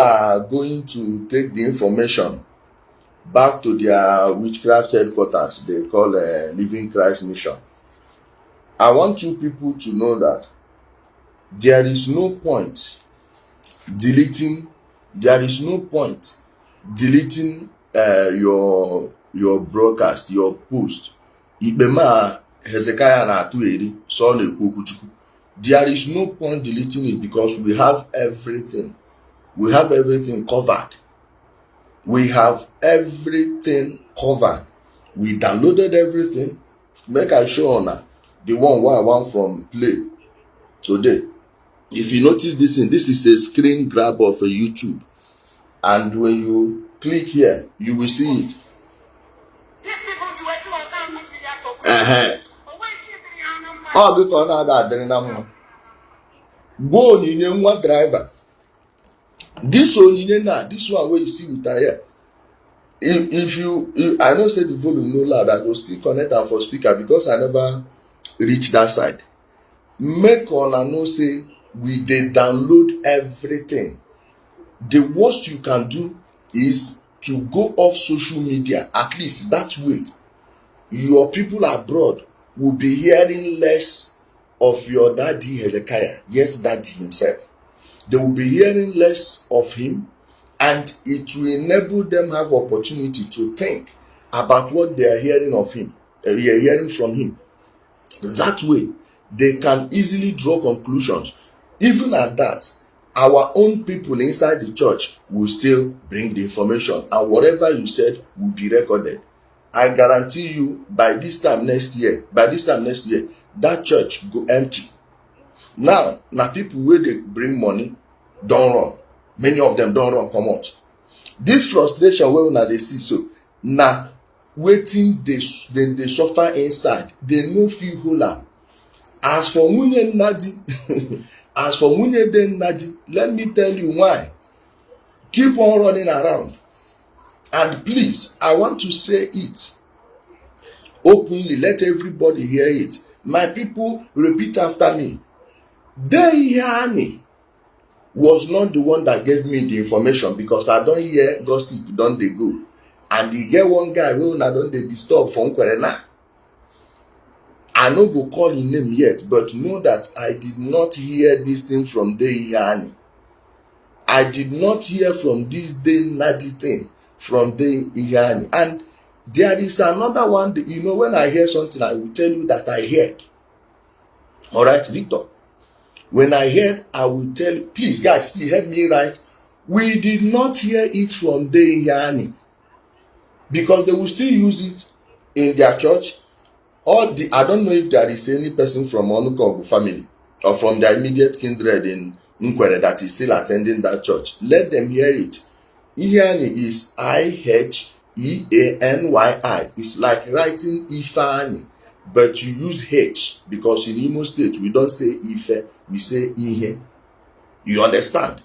are going to take the information back to their witchcraft headquarters they call Living Christ Mission. I want you people to know that there is no point deleting your broadcast, your post. Ikpema Hezekiah na atu eri so na ekwu okwuchukwu. There is no point deleting it because we have everything. We have everything covered. We have everything covered. We downloaded everything. Make I show on the one where I want from play today. If you notice this thing, this is a screen grab of a YouTube. And when you click here, you will see it. Oh, because now that go on in one driver. This one where you see with here. If you I know say the volume no loud, I go still connect am for speaker because I never reach that side. Make una know say we dey download everything. The worst you can do is to go off social media. At least that way your people abroad will be hearing less of your daddy Hezekiah. Yes, daddy himself. They will be hearing less of him, and it will enable them have opportunity to think about what they are hearing of him, hearing from him. That way, they can easily draw conclusions. Even at that, our own people inside the church will still bring the information, and whatever you said will be recorded. I guarantee you, by this time next year, that church go empty. Now people where they bring money don't run. Many of them don't run come out. This frustration where una they see so now waiting they suffer inside. They no feel hold am. As for Munye Nadi, let me tell you why. Keep on running around. And please, I want to say it openly. Let everybody hear it. My people, repeat after me. Deyani was not the one that gave me the information because I don't hear gossip, don't they go. And he get one guy who I don't they disturb from Kwerena. I no go call his name yet, but know that I did not hear this thing from Deyani. I did not hear from this Nadi thing from Deyani. And there is another one that, you know, when I hear something, I will tell you that I heard. All right, Victor. When I heard, I will tell you. Please, guys, you heard me right. We did not hear it from Deyani because they will still use it in their church. I don't know if there is any person from Onukogu family or from their immediate kindred in Nkwere that is still attending that church. Let them hear it. Ihani is I-H-E-A-N-Y-I. It's like writing Ifani, but you use H because in Imo State we don't say Ife, we say Ihe. You understand?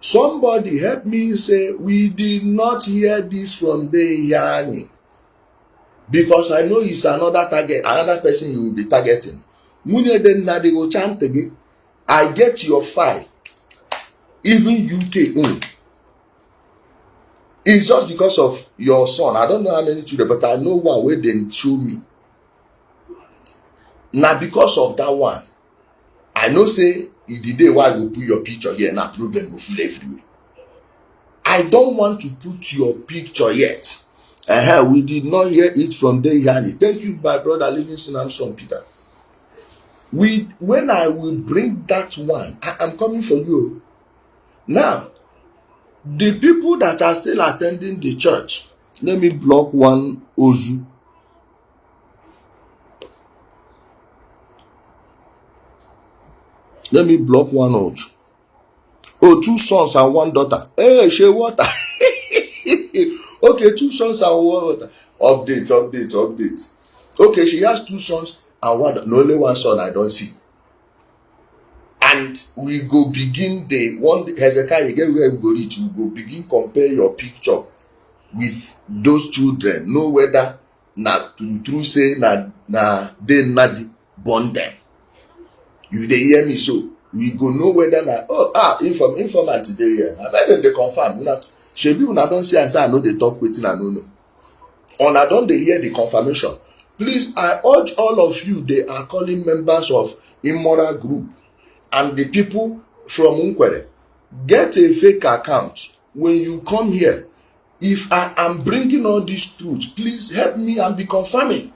Somebody help me say we did not hear this from Deyani. Because I know it's another target, another person you will be targeting. I get your file, even UK own. It's just because of your son. I don't know how many children, but I know one where they show me. Now because of that one, I know say the day why you put your picture here, now problem will full everywhere. I don't want to put your picture yet. We did not hear it from Deyani. Thank you, my brother Livingston Armstrong Peter. When I will bring that one, I am coming for you. Now, the people that are still attending the church, let me block one Ozu. Let me block one Ozu. Oh, 2 sons and 1 daughter. Hey, she water. Okay, 2 sons and 1 daughter. Update. Okay, she has 2 sons and 1 daughter. No, only 1 son I don't see. And we go begin Hezekiah, again where we go reach, we go begin compare your picture with those children. Know whether na true say na they not born them. You dey hear me so? we go know whether na informant dey here. I beg dem dey confirm. Shebi una don see as I no dey talk wetin I no know. Una don dey hear the confirmation. Please, I urge all of you, they are calling members of immoral group and the people from Nkwere, get a fake account. When you come here, if I am bringing all these truths, please help me and be confirming.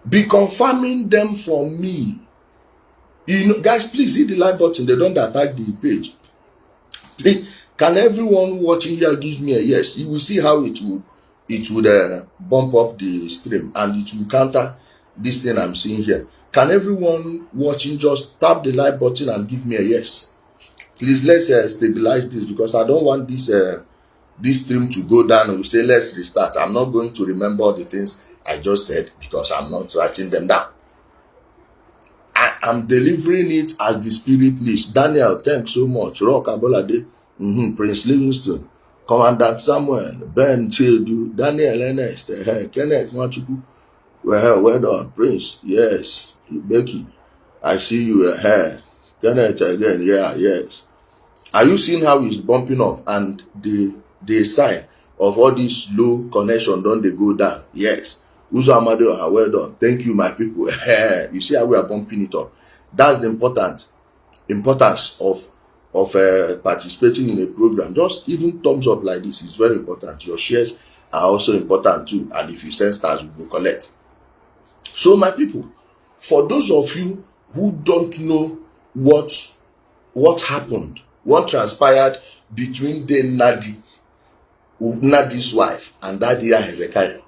Be confirming them for me. Guys, please hit the like button. They don't attack the page. Please, can everyone watching here give me a yes? You will see how it would bump up the stream and it will counter this thing I'm seeing here. Can everyone watching just tap the like button and give me a yes? Please, let's stabilize this, because I don't want this stream to go down and we say let's restart. I'm not going to remember all the things I just said because I'm not writing them down. I am delivering it as the Spirit leads. Daniel, thanks so much. Rock Abolade, Prince Livingston, Commandant Samuel, Ben Chedu, Daniel Ernest, Kenneth Machuku. Well done, Prince. Yes, Becky, I see you here. Kenneth again, yeah, yes. Are you seeing how it's bumping up and the sign of all this low connection don't they go down? Yes. Uzo Amado, well done. Thank you, my people. You see how we are bumping it up. That's the importance of participating in a program. Just even thumbs up like this is very important. Your shares are also important too. And if you send stars, we will collect. So, my people, for those of you who don't know what happened, what transpired between Nadi's wife and Daddy Hezekiah,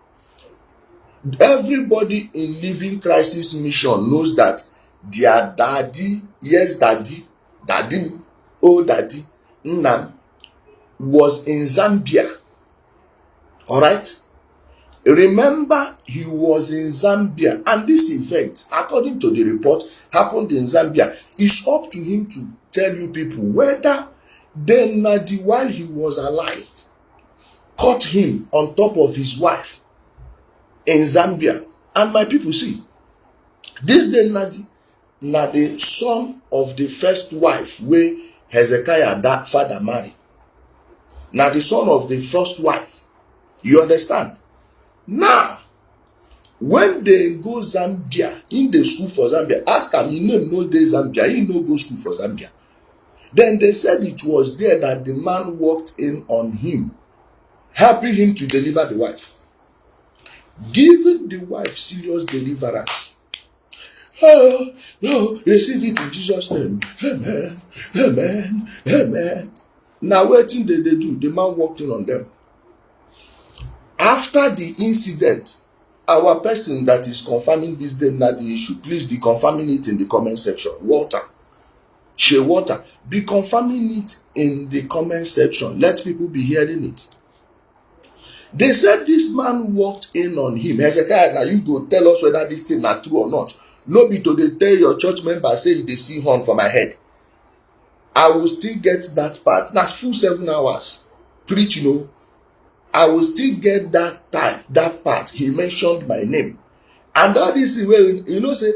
everybody in Living Crisis Mission knows that their daddy, Nnam, was in Zambia. All right? Remember, he was in Zambia, and this event, according to the report, happened in Zambia. It's up to him to tell you people whether then Nadi, while he was alive, caught him on top of his wife in Zambia. And my people, see, this then Nadi, now the son of the first wife where Hezekiah that father married. Now the son of the first wife. You understand? Now, when they go Zambia, in the school for Zambia, ask him, he no dey Zambia, he no go school for Zambia. Then they said it was there that the man walked in on him, helping him to deliver the wife, giving the wife serious deliverance. Oh, no, receive it in Jesus' name. Amen, amen, amen. Now, what thing did they do? The man walked in on them. After the incident, our person that is confirming this day, not the issue, please be confirming it in the comment section. Walter, Shea Water, be confirming it in the comment section. Let people be hearing it. They said this man walked in on him. Hezekiah, now you go tell us whether this thing is true or not. No be to dey tell your church member say they see horn for my head. I will still get that part. That's full 7 hours. Preach, you know. I will still get that time, that part. He mentioned my name. And that is the way, you know, say,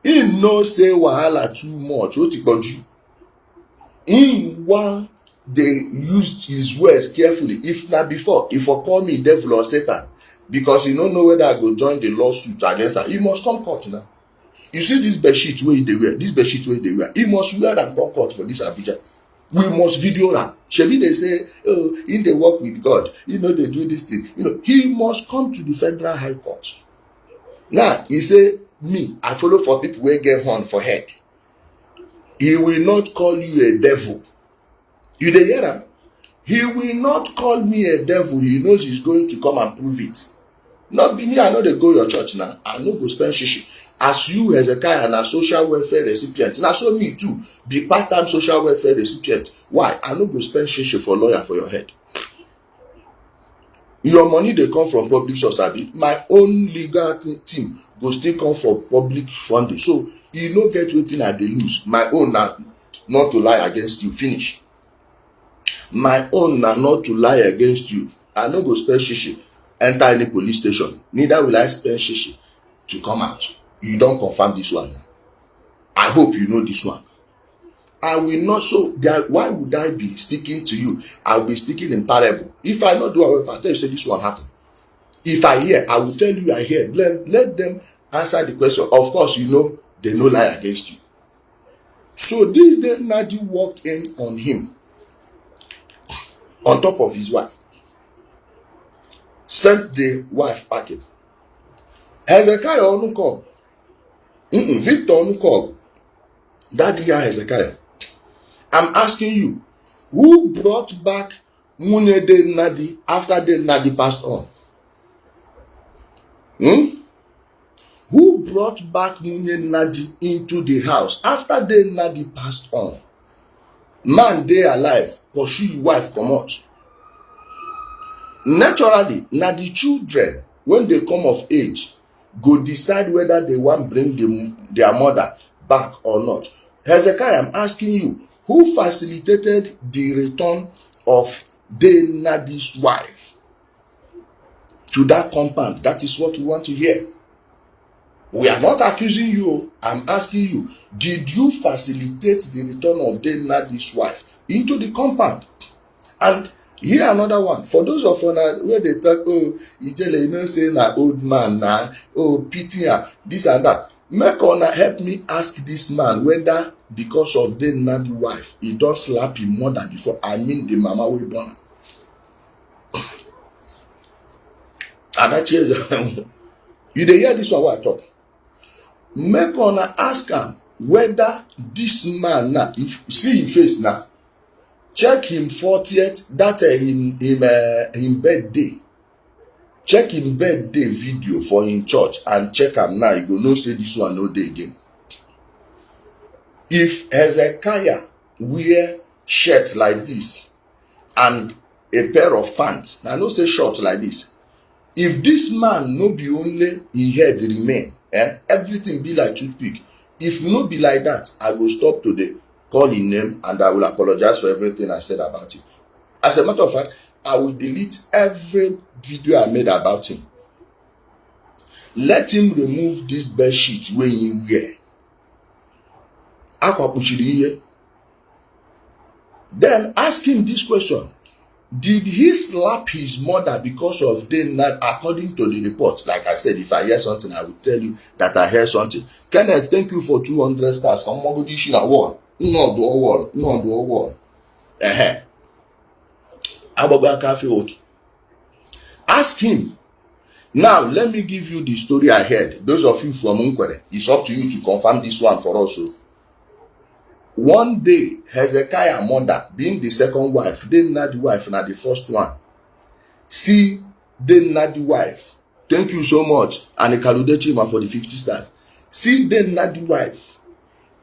he no say wahala too much. What he got you? In one, they used his words carefully. If not before, if I call me devil or Satan, because you don't know whether I go join the lawsuit against her, he must come court now. You see this bedsheet where they wear, he must wear and come court for this Abuja. We must video that. Shebi they say, oh, in they work with God, you know, they do this thing. You know, he must come to the Federal High Court. Now, he say, me, I follow for people who get horn for head. He will not call you a devil. You dey hear him? He will not call me a devil. He knows he's going to come and prove it. Not be me, I know they go your church now. I know go spend shishi. As you, Hezekiah, and a social welfare recipient. Now, so me too, be part-time social welfare recipient. Why? I no go spend shishi for lawyer for your head. Your money they come from public source. My own legal team go still come for public funding. So, you no get wetin I dey lose. My own na not to lie against you. Finish. My own na not to lie against you. I no go spend shishi enter any police station. Neither will I spend shishi to come out. You don't confirm this one. I hope you know this one. I will not. So why would I be speaking to you? I will be speaking in parable. If I not do it, I tell you say this one happen. If I hear, I will tell you I hear. Let them answer the question. Of course, you know they no lie against you. So this day Nadi walked in on him, on top of his wife. Sent the wife packing. Hezekiah onu call. Victor onu call. That guy Hezekiah. I'm asking you, who brought back Munye de Nadi after the Nadi passed on? Who brought back Munye Nadi into the house after the Nadi passed on? Man dey alive, pursue your wife come out. Naturally, na the children, when they come of age, go decide whether they want bring their mother back or not. Hezekiah, I'm asking you, who facilitated the return of Nadi's wife to that compound? That is what we want to hear. We are not accusing you. I'm asking you, did you facilitate the return of Nadi's wife into the compound? And here another one. For those of us where they talk, oh, Ijele, you know, say na old man na, oh, pity this and that. Make una help me ask this man whether because of the Nadi wife, he don't slap him mother before. I mean the mama we born. And that change. You dey hear this one what I talk. Make una ask him whether this man now, if see him face now, check him 40th, that him birthday. Check him birthday video for him church and check him now. You go know say this one no day again. If Hezekiah wear shirt like this and a pair of pants, I no say short like this. If this man no be only him head remain, everything be like toothpick. If no be like that, I go stop today, call him name, and I will apologize for everything I said about him. As a matter of fact, I will delete every video I made about him. Let him remove this bed sheet when he wear. Then ask him this question. Did he slap his mother because of the night? According to the report, like I said, if I hear something, I will tell you that I heard something. Kenneth, thank you for 200 stars. Come on, go to Ishi wall. No, do wall. No, do wall. Ask him. Now, let me give you the story I heard. Those of you from Unkwere, it's up to you to confirm this one for us. One day, Hezekiah's mother, being the second wife, then not the wife, not the first one. See, then not the wife. Thank you so much. And a Kaludechima for the 50 stars. See, then not the wife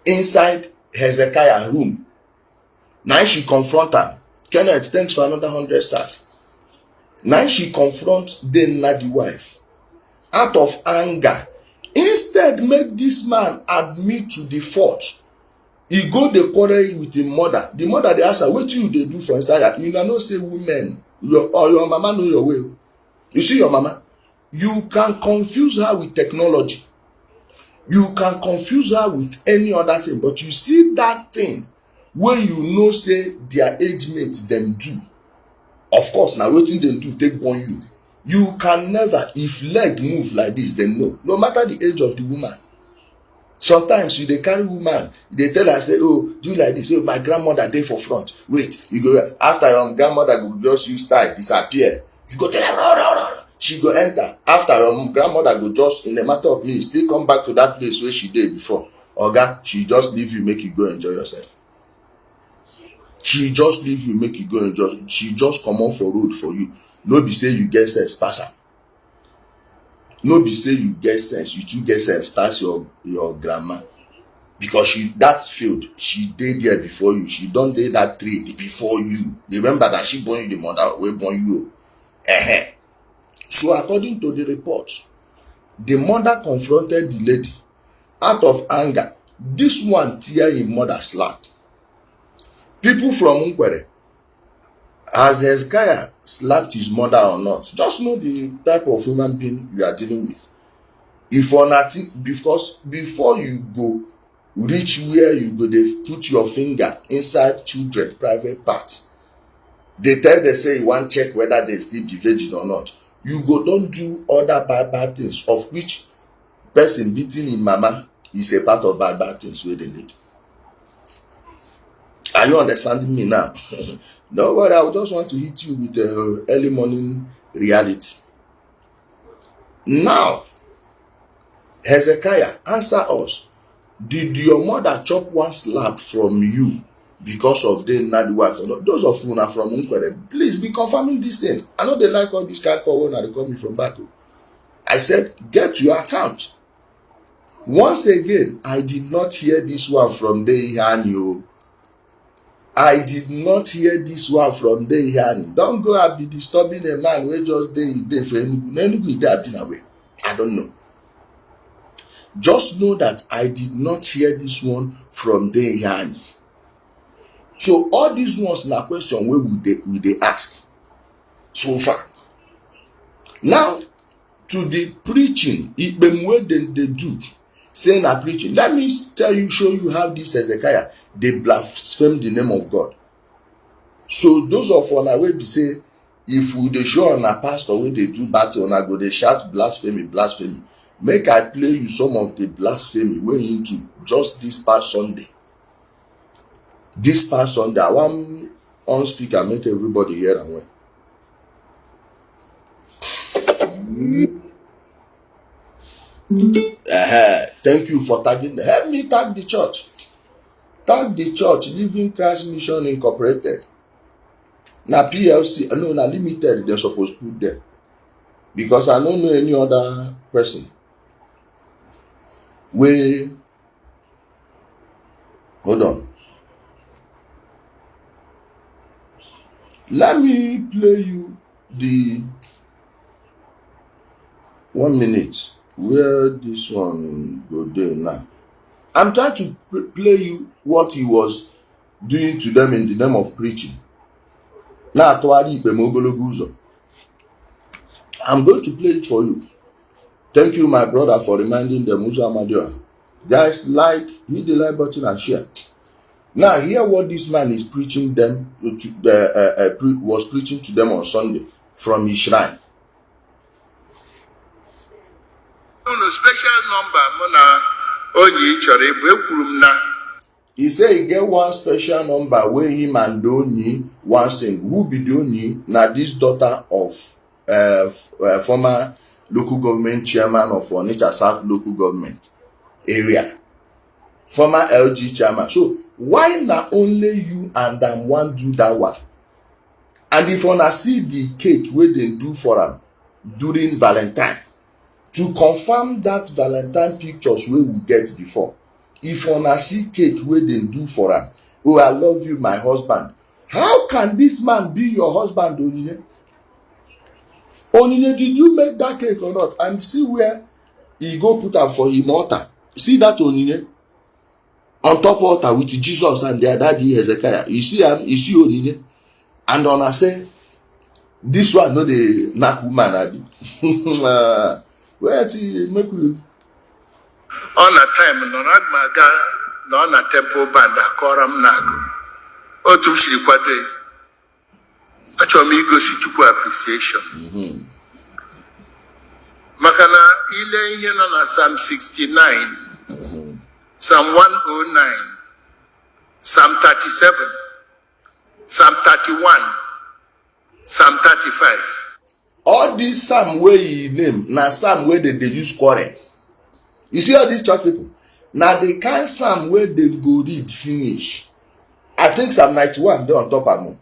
inside Hezekiah's room. Now she confront her. Kenneth, thanks for another 100 stars. Now she confronts then not the wife. Out of anger. Instead, make this man admit to the fault. He go the quarrel with the mother. The mother they ask her, what do they do for inside? You know say women, your mama know your way. You see your mama? You can confuse her with technology. You can confuse her with any other thing. But you see that thing where you know say their age mates them do. Of course, now waiting them do take on you. You can never, if leg move like this, then no. No matter the age of the woman. Sometimes you dey carry woman, they tell her say, oh, do like this. Oh, my grandmother dey for front. Wait, you go after your grandmother go just use style disappear. You go tell her, no. She go enter. After your grandmother go just in a matter of minutes still come back to that place where she dey before. Oga, she just leave you, make you go enjoy yourself. She just leave you, make you go enjoy. She just come on for road for you. No be say you get sense pass am. No be say you get sense, you too get sense pass your grandma. Because she that field, she did there before you. She done did that trade before you. Remember that she born you the mother wey born you. So according to the report, the mother confronted the lady out of anger. This one tear him mother slap. People from Unkwere, has Hezekiah slapped his mother or not? Just know the type of human being you are dealing with. If for nothing, because before you go reach where you go dey put your finger inside children private part. They tell them say you wan check whether they still be virgin or not. You go don do other bad things, of which person beating im mama is a part of bad things wey dem dey do. Are you understanding me now? No worry, I just want to hit you with the early morning reality. Now, Hezekiah, answer us. Did your mother chop one slap from you because of the not the wife or not? Those of you are from Nkwere, please be confirming this thing. I know they like all this kind of call when they call me from back. I said, get your account. Once again, I did not hear this one from Deihani. I did not hear this one from Deihani. Don't go and be disturbing a man who just day for Enugu. I don't know. Just know that I did not hear this one from Deihani. So all these ones na question where will they ask so far. Now to the preaching, they do saying a preaching. Let me tell you, show you how this Hezekiah they blaspheme the name of God. So those of una wey be say if we dey show on a pastor wey dey do battle, una go dey shout blasphemy, blasphemy. Make I play you some of the blasphemy wey into just this past Sunday. This past Sunday, I want on speaker make everybody hear and well. Thank you for tagging. Help me tag the church. Tag the church, Living Christ Mission Incorporated. Na PLC, no, na limited, they're supposed to put there. Because I don't know any other person. Hold on. Let me play you the 1 minute where this one go there now. I'm trying to play you what he was doing to them in the name of preaching. Now, I'm going to play it for you. Thank you, my brother, for reminding them. Guys, like, hit the like button and share. Now, hear what this man is preaching them was preaching to them on Sunday from his shrine. Special number, he said he get one special number where him and Doni one sing. Who be Doni? Now this daughter of former local government chairman of Onitsha South local government area, former LG chairman. So why not only you and them one do that one? And if una see the cake where they do for them during Valentine, to confirm that Valentine pictures where we get before, if una see cake where they do for them, oh I love you my husband. How can this man be your husband, Onine? Onine, did you make that cake or not? And see where he go put am for him altar. See that Onine? On top altar with Jesus and their daddy Hezekiah. You see him, you see Onine? And ona say, this one no dey knack woman abi. Where to make we on a time no nagmaga no na temple band akoram nago. Otu shiri kwade. Achọrọ m igosi Chukwu appreciation. Maka na ile ihe nọ na Psalm 69, Psalm 109, Psalm 37, Psalm 31, Psalm 35. All these psalm where he name, na psalm where they use quarrel. You see all these church people? Now they can't psalm where they go read finish. I think Psalm 91 they on top of them.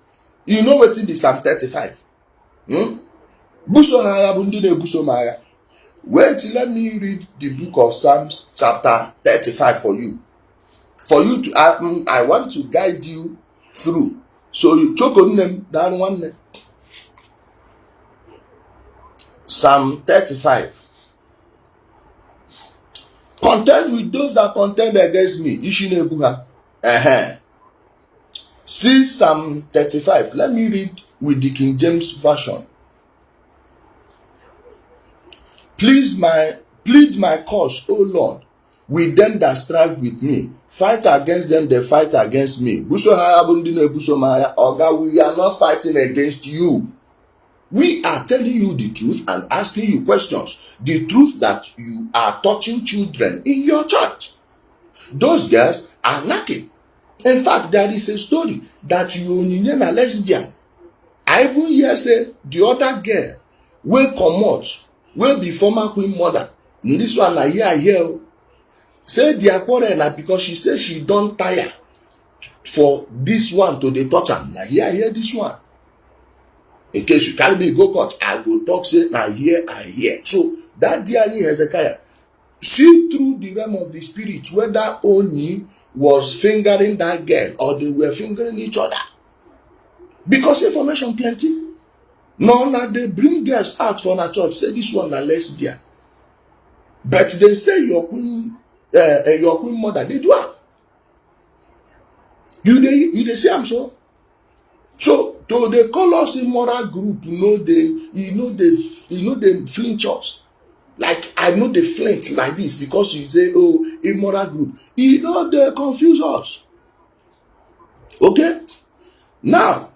You know what in the Psalm 35? Buso haya bundine buso maya. Wait, let me read the book of Psalms chapter 35 for you. For you to I want to guide you through. So you choke on them down one name. Psalm 35. Contend with those that contend against me. Ishi nebuha. See Psalm 35. Let me read with the King James Version. Plead my cause, O Lord. with them that strive with me. Fight against them, they fight against me. Oga, we are not fighting against you. We are telling you the truth and asking you questions. The truth that you are touching children in your church. Those girls are knocking. In fact, there is a story that you are a lesbian. I even hear say the other girl will come out, will be former queen mother. This one I hear. Say their quarrel na because she say she don't tire for this one to the touch am. Na here I hear this one. In case you carry me go court, I go talk say na here I hear. So that dear Hezekiah see through the realm of the spirit whether Oni was fingering that girl or they were fingering each other. Because information plenty. Now they bring girls out from a church, say this one a lesbian. But they say your queen mother, they do have. You they say I'm so. So to they call us immoral group, they flinch us. Like I know they flinch like this because you say, oh, immoral group. They confuse us. Okay? Now,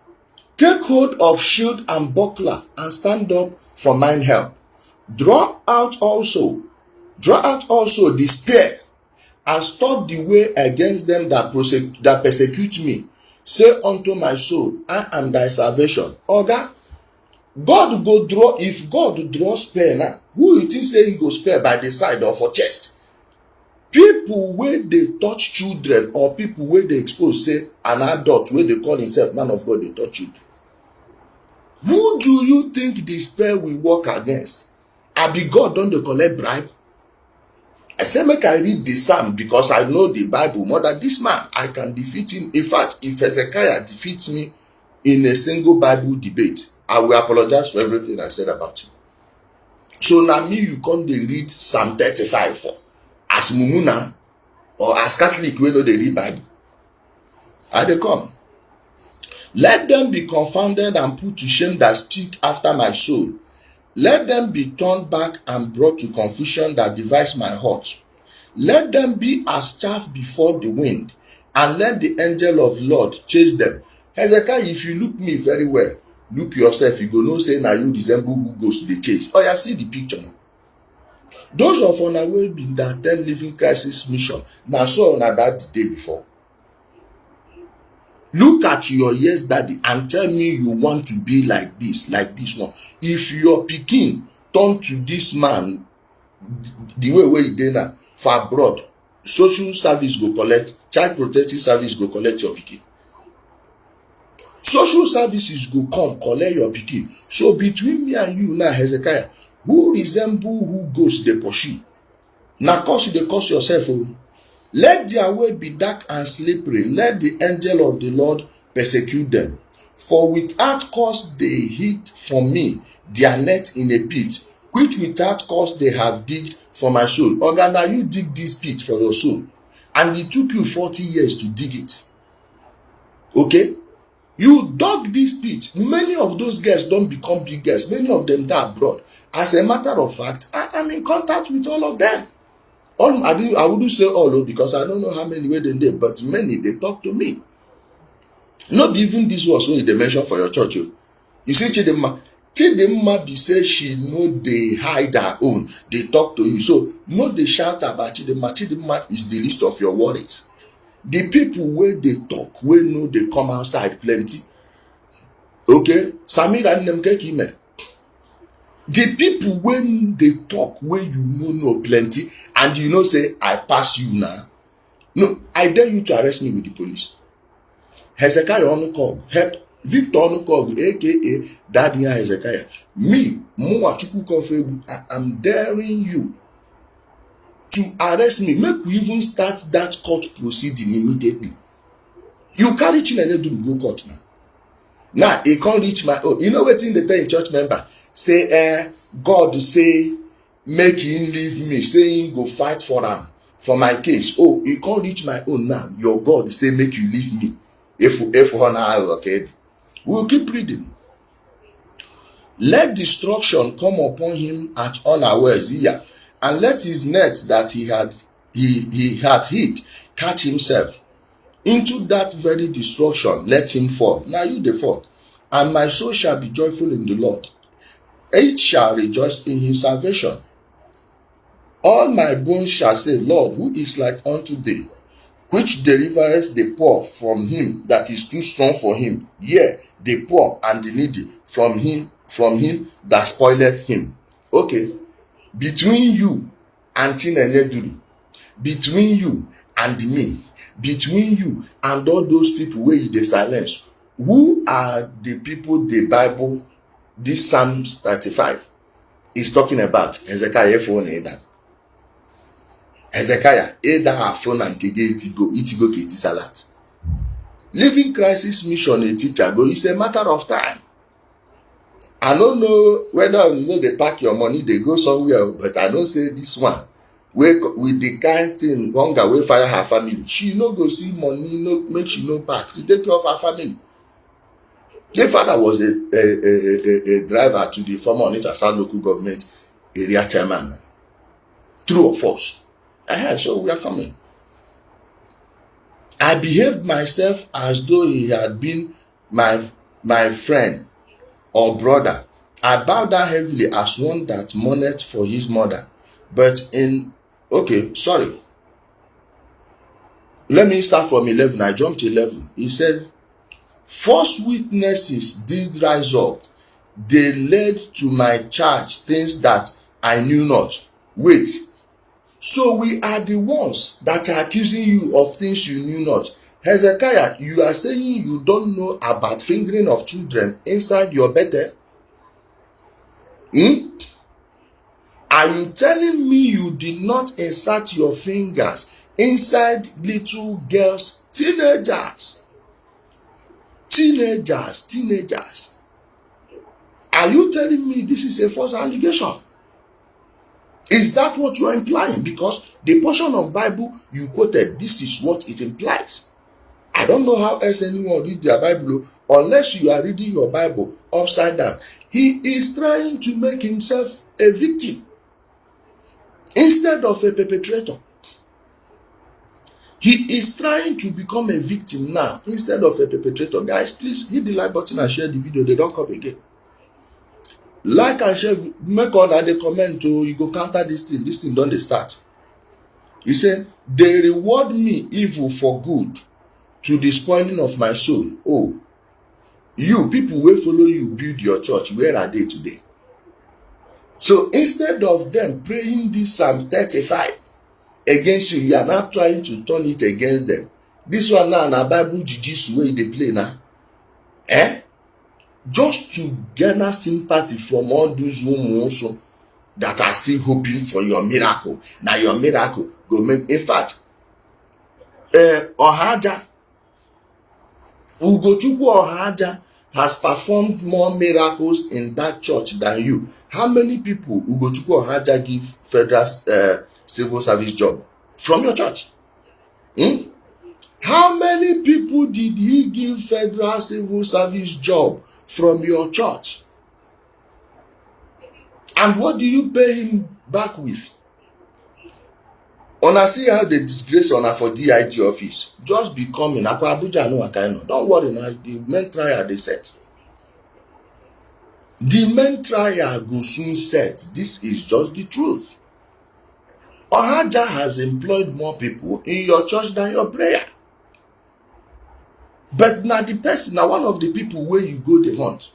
take hold of shield and buckler and stand up for mine help. Draw out also the spear and stop the way against them that persecute me. Say unto my soul, I am thy salvation. Oga, God go draw, if God draw spear now, who you think say he go spear by the side or for chest? People where they touch children or people where they expose, say an adult where they call himself man of God, they touch children. Who do you think the spear will work against? Abi God don't they collect bribe? I say make I read the psalm because I know the Bible more than this man. I can defeat him. In fact, if Hezekiah defeats me in a single Bible debate, I will apologize for everything I said about him. So now me, you come they read Psalm 35 for as Mumuna or as Catholic we know they read Bible. I they come. Let them be confounded and put to shame that speak after my soul. Let them be turned back and brought to confusion that devise my heart. Let them be as chaff before the wind, and let the angel of Lord chase them. Hezekiah, if you look me very well, look yourself, you go know say now you resemble who goes to the chase. Oh, you see the picture now. Those of on our way been that 10 living crisis mission. Now so on that day before. Look at your yes daddy and tell me you want to be like this one. If your pikin turn to this man the way he dey now for abroad, social service go collect, child protective service go collect your pikin. Social services go come collect your pikin. So between me and you now, Hezekiah, who resemble who goes dey pursue? Na cause you dey cause yourself. Oh. Let their way be dark and slippery. Let the angel of the Lord persecute them. For without cause they hid from me their net in a pit, which without cause they have digged for my soul. Oga, now you dig this pit for your soul. And it took you 40 years to dig it. Okay? You dug this pit. Many of those girls don't become big girls. Many of them die abroad. As a matter of fact, I am in contact with all of them. I wouldn't say all because I don't know how many were they, but many, they talk to me. Not even this was what they mention for your church. You see, Chidemma be say she know they hide her own. They talk to you. So, no they shout about Chidemma. Chidemma is the list of your worries. The people where they talk, where know they come outside plenty. Okay? Samira Nemke email. The people when they talk, where you know plenty, and you know say, I pass you now. No, I dare you to arrest me with the police. Hezekiah on call, Victor on call, aka Daddy Hezekiah. Me, I am daring you to arrest me. Make we even start that court proceeding immediately. You carry Chinene to the go court now. Now, it can't reach my own. You know what in the time church member say, God say, make him leave me, saying go fight for him, for my case. Oh, it can't reach my own now. Your God say, make you leave me. If okay, we'll keep reading. Let destruction come upon him at unawares, and let his net that he had hid, catch himself into that very destruction, let him fall. Now you the fall. And my soul shall be joyful in the Lord. It shall rejoice in his salvation. All my bones shall say, Lord, who is like unto thee, which delivereth the poor from him that is too strong for him, yea, the poor and the needy from him that spoileth him. Okay, between you and Tineneduru, between you and me, between you and all those people where you dey silence, who are the people the Bible, this Psalms 35 is talking about? Hezekiah Hezekiah afro na nkege itigo keti salat. Living crisis mission in Chicago is a matter of time. I don't know whether they pack your money, they go somewhere, but I don't say this one with the kind thing hunger wey fire her family. She no go see money, no make she no pack to take care of her family. Their father was a driver to the former Onitsha South local government area chairman. True or false? So we are coming. I behaved myself as though he had been my friend or brother. I bowed down heavily as one that mourned for his mother. But let me start from 11. I jumped to 11. He said, false witnesses did rise up. They led to my charge things that I knew not. Wait. So we are the ones that are accusing you of things you knew not. Hezekiah, you are saying you don't know about fingering of children inside your bed? Are you telling me you did not insert your fingers inside little girls, teenagers? Are you telling me this is a false allegation? Is that what you are implying? Because the portion of Bible you quoted, this is what it implies. I don't know how else anyone read their Bible unless you are reading your Bible upside down. He is trying to make himself a victim instead of a perpetrator. He is trying to become a victim now instead of a perpetrator. Guys, please hit the like button and share the video. They don't come again. Like and share, make all that they comment to you go counter this thing don't they start. He said, they reward me evil for good to the spoiling of my soul. Oh, you people will follow you build your church, where are they today? So instead of them praying this Psalm 35 against you, you are now trying to turn it against them. This one now na Bible jijisu wey they play now. Just to garner sympathy from all those women also that are still hoping for your miracle. Now your miracle go make. In fact, Ohaja, Ugochukwu Ohaja has performed more miracles in that church than you. How many people Ugochukwu Ohaja give federal civil service job from your church? How many people did he give federal civil service job from your church? And what do you pay him back with? Una see how they disgrace Una for DIG office. Just be coming. Abuja no Akaino. Don't worry now. The main trial they set. The main trial go soon set. This is just the truth. Ohaja has employed more people in your church than your prayer. But now the person, now one of the people where you go the hunt.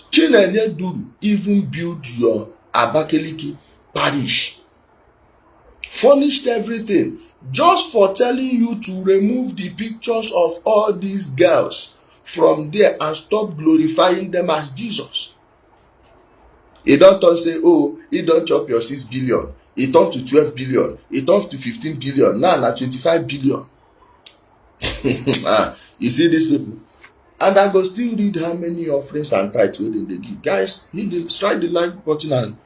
Chinenye Duru even build your Abakaliki parish. Furnished everything just for telling you to remove the pictures of all these girls from there and stop glorifying them as Jesus. He don't say, oh, he don't chop your 6 billion. He turned to 12 billion. He turned to 15 billion. Now 25 billion. You see these people, and I go still read how many offerings and tithes they give. Guys, strike the like button and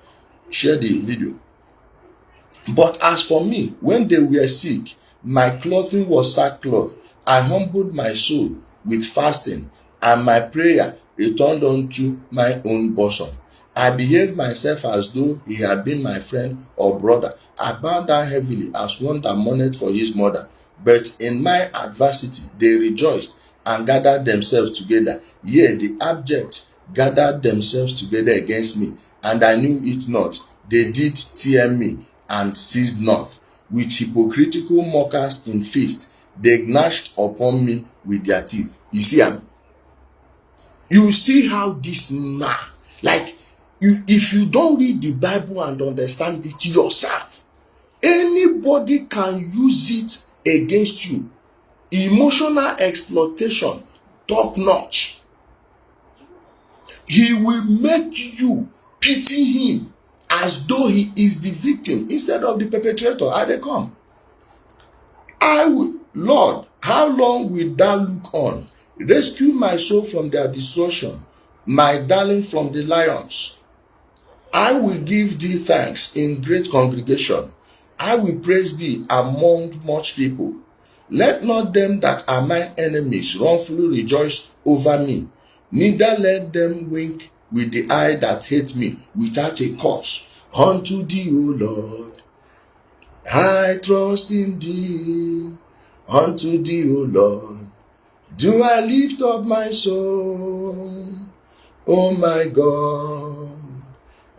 share the video. But as for me, when they were sick, my clothing was sackcloth. I humbled my soul with fasting, and my prayer returned unto my own bosom. I behaved myself as though he had been my friend or brother. I bowed down heavily as one that mourned for his mother. But in my adversity they rejoiced and gathered themselves together. Yea, the abject gathered themselves together against me, and I knew it not. They did tear me and ceased not. With hypocritical mockers in feast, they gnashed upon me with their teeth. You see, you see how this man, like, if you don't read the Bible and understand it yourself, anybody can use it against you. Emotional exploitation, top notch. He will make you pity him as though he is the victim instead of the perpetrator. How they come? I will, Lord, how long will thou look on? Rescue my soul from their destruction, my darling from the lions. I will give thee thanks in great congregation. I will praise thee among much people. Let not them that are my enemies wrongfully rejoice over me, neither let them wink with the eye that hate me without a cause. Unto thee, O Lord, I trust in thee. Unto thee, O Lord, do I lift up my soul. O my God,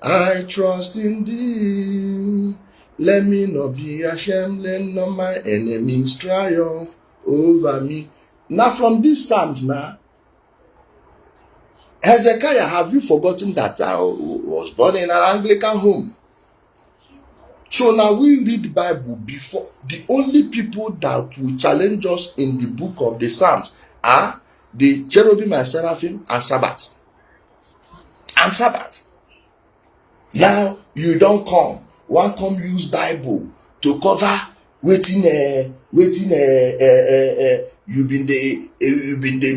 I trust in thee. Let me not be ashamed, let not my enemies triumph over me. Now from these Psalms now, Hezekiah, have you forgotten that I was born in an Anglican home? So now we read the Bible before. The only people that will challenge us in the book of the Psalms are the cherubim and seraphim and Sabbath. And Sabbath. Now you don't come. One come use Bible to cover waiting you been the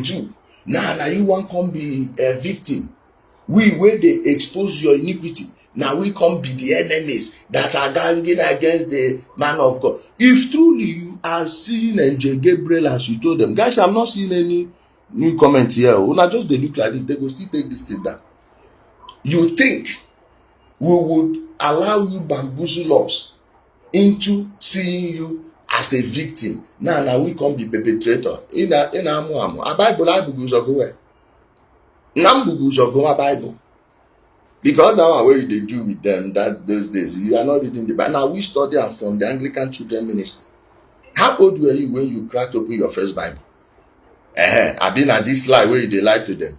do. Now you want come be a victim. We where they expose your iniquity. Now we come be the enemies that are ganging against the man of God. If truly you are seeing Angel Gabriel as you told them, guys, I'm not seeing any new comment here. Una just they look like this, they go still take this thing down. You think we would allow you bamboozle us into seeing you as a victim? Now we come be perpetrator. A Bible goes go where? Goes go Bible. Because that one where they do with them that those days, you are not reading the Bible. Now we study and from the Anglican Children Ministry. How old were you when you cracked open your first Bible? I've been at this slide where they lie to them.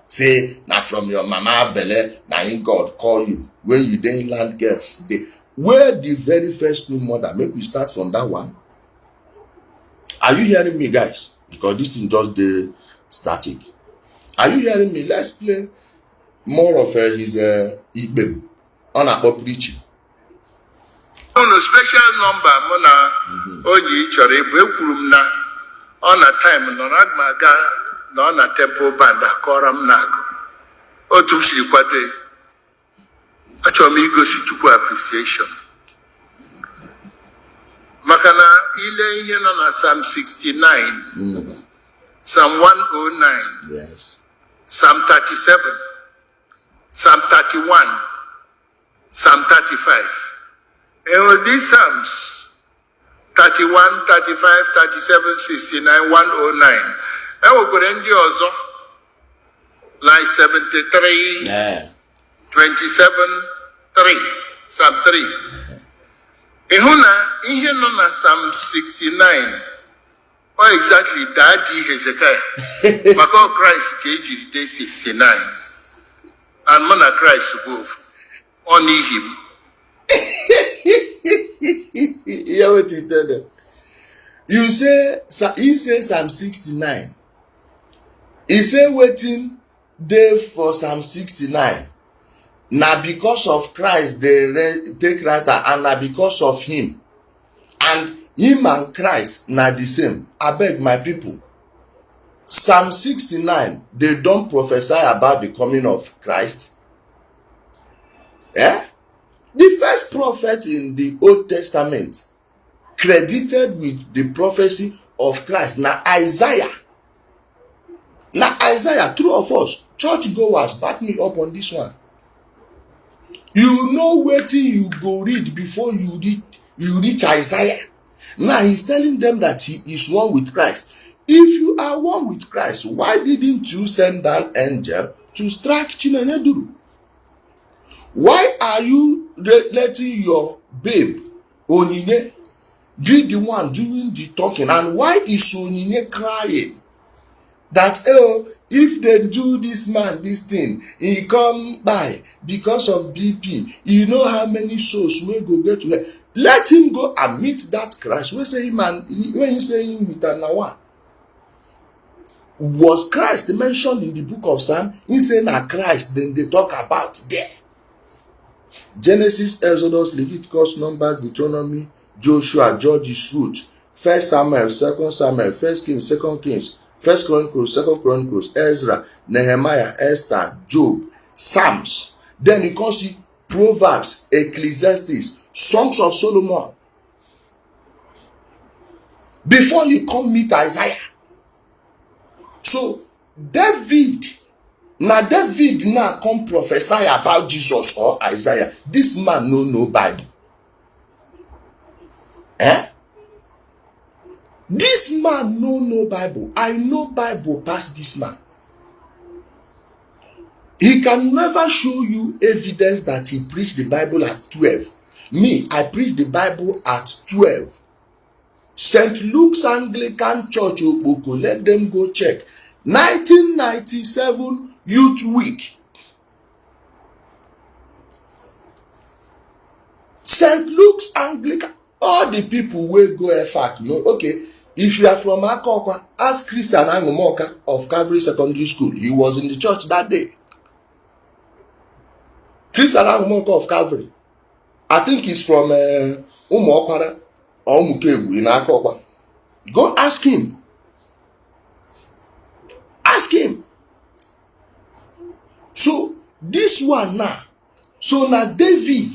Say, now from your mama belly, now in God call you. When you then land girls, where the very first new mother, make we start from that one. Are you hearing me, guys? Because this is just the static. Are you hearing me? Let's play more of his Igbo on our preaching. On a special number, Mona, Oji, Chore, na on a time, no Agmaga, no on a temple banda, Koram Nag, Otushi Quade. Actually, go to appreciation. Makana ile here on Psalm 69, Psalm 109, yes, Psalm 37, Psalm 31, Psalm 35. And these Psalms 31, 35, 37, 69, 109. I will go in also like 73. Yeah. 27, 3, Psalm 3. Ehuna, ihe no na Psalm 69. Or exactly Daddy Hezekiah. Maka Christ KG day 69. And Mona Christ above. Only him. Hear what he tell them. You say, he says Psalm 69. He say waiting there for Psalm 69. Now because of Christ they take writer, and now because of him, and him and Christ now the same. I beg my people, Psalm 69 they don't prophesy about the coming of Christ. The first prophet in the Old Testament credited with the prophecy of Christ now Isaiah. Now Isaiah, true of us, church goers, back me up on this one. You know wetin you go read before you reach Isaiah. Now he's telling them that he is one with Christ. If you are one with Christ, why didn't you send an angel to strike Chineneduru? Why are you letting your babe Onyinye be the one doing the talking? And why is Onyinye crying that, oh, if they do this man this thing, he come by because of BP, you know how many souls will go get to hell? Let him go and meet that Christ. We say man, when you say him with Anawa, was Christ mentioned in the book of Psalm? He said na Christ, then they talk about there. Genesis, Exodus, Leviticus, Numbers, Deuteronomy, Joshua, Judges, Ruth, 1 Samuel, 2 Samuel, 1 Kings, 2 Kings, 1 Chronicles, 2 Chronicles, Ezra, Nehemiah, Esther, Job, Psalms. Then he calls it Proverbs, Ecclesiastes, Songs of Solomon. Before you come meet Isaiah. So David now come prophesy about Jesus or Isaiah. This man no Bible. This man no Bible. I know Bible past this man. He can never show you evidence that he preached the Bible at 12. Me, I preach the Bible at 12. St. Luke's Anglican Church, Okpu, let them go check. 1997 Youth Week. St. Luke's Anglican, all the people will go effect. You know, okay, if you are from Akokwa, ask Christian Angumoka of Calvary Secondary School. He was in the church that day. Christian Angumoka of Calvary. I think he's from Umuokwara or Umukebu in Akokwa. Go ask him. Ask him. So this one now. So now David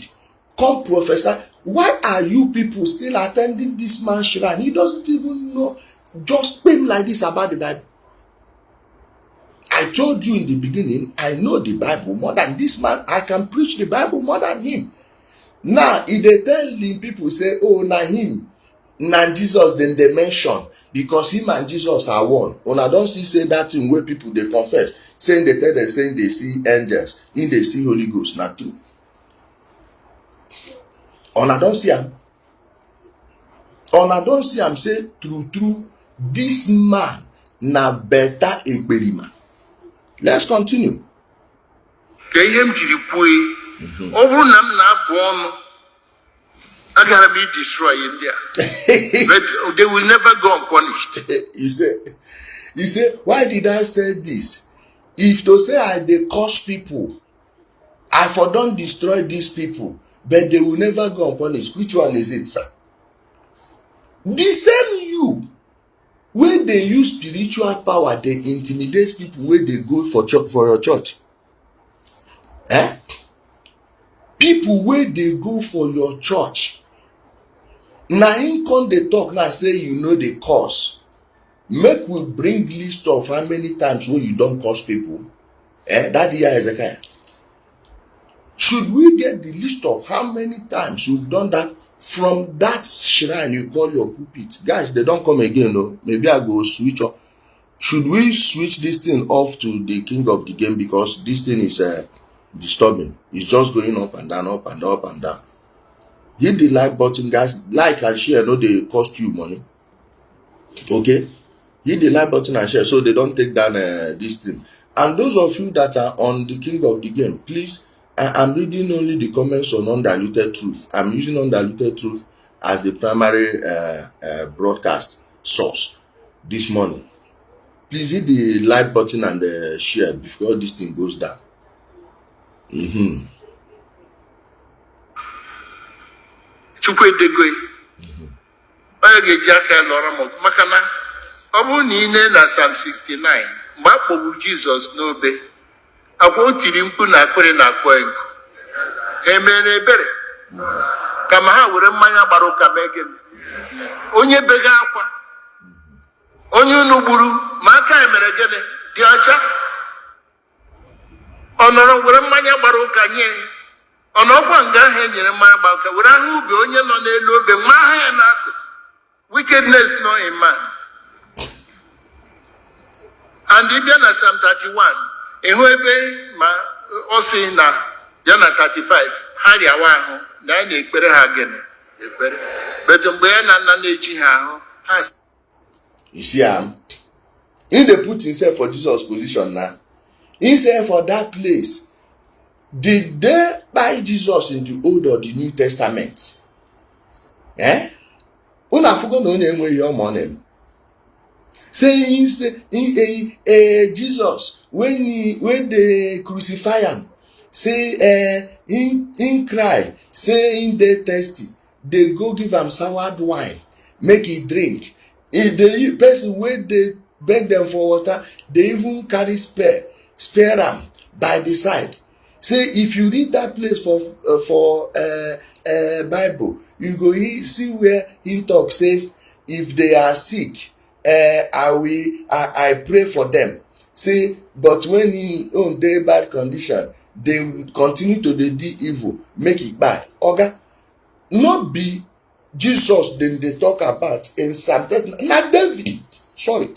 come prophesy. Why are you people still attending this man's shrine? He doesn't even know. Just speak like this about the Bible. I told you in the beginning, I know the Bible more than this man. I can preach the Bible more than him. Now, if they tell him, people say, oh, na him, na Jesus, then they mention, because him and Jesus are one. When I don't say that thing where people they confess, saying they tell them, saying they see angels, in they see Holy Ghost, not true. On I don't see him. On I don't see him say true, this man na better experiment. Let's continue. I gotta be destroyed in there. But they will never go unpunished. He said, why did I say this? If to say I they curse people, I for don't destroy these people, but they will never go unpunished. Which one is it, sir? The same you, when they use spiritual power, they intimidate people when they go for your church. People where they go for your church. Now in come they talk now say you know the cause. Make we bring list of how many times when you don't curse people. That year Hezekiah. Should we get the list of how many times you've done that from that shrine you call your pulpit? Guys, they don't come again, no. Maybe I go switch off. Should we switch this thing off to the king of the game, because this thing is disturbing. It's just going up and down, up and down, up and down. Hit the like button, guys. Like and share, no, they cost you money. Okay? Hit the like button and share so they don't take down this thing. And those of you that are on the king of the game, please, I'm reading only the comments on Undiluted Truth. I'm using Undiluted Truth as the primary broadcast source this morning. Please hit the like button and share before this thing goes down. Psalm 69. Mgbe Jesus n'obe, akwa o tiri mkpu na akpịrị na akwa nku. Emere ebere. Kama ha were mmanya gbara ụka mee onye bega akwa. Onye unu gburu ma aka emere gịnị dị ọcha. Ọnọrọ were mmanya gbara ụka nye. ọnọkwa nga ahụ enyere mmanya gbaka were ahụ ube onye nọ n'elu obe nwa aha ya n'akụkụ. Wickedness no in man. And ịbịa na Psalm 31 ịhụ ebe ma ọ sị na ya na 35 ha rịawa ahụ na ya na-ekpere ha gịnị ekpere but mgbe ya na nna na-eji ha ahụ ha. You see, he dey put himself for Jesus' position now. He said for that place, did they buy Jesus in the Old or the New Testament? Una fugo no enweghị ọmọ saying Jesus when they crucify him, say in cry, say in they thirsty, they go give him soured wine, make he drink. If the person when they beg them for water, they even carry spare them by the side. Say if you read that place for Bible, you go see where he talk say if they are sick, I pray for them. Say but when he on their bad condition, they will continue to do evil, make it bad. Oga, not be Jesus then they talk about in Psalm 30. Not David. Sorry.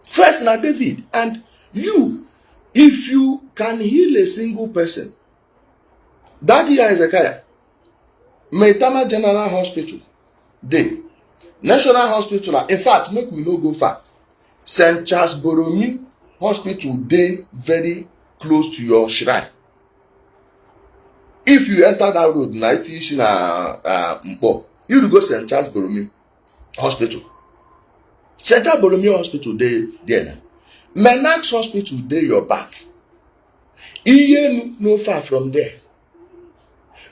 First, not David. And you, if you can heal a single person, that year Hezekiah, Maitama General Hospital, they, National Hospital, in fact, make we no go far. St. Charles Borromeo Hospital, they very close to your shrine. If you enter that road, Ishi you go St. Charles Borromeo Hospital. St. Charles Borromeo Hospital, they there. Menax Hospital, they your back. Iye no far from there.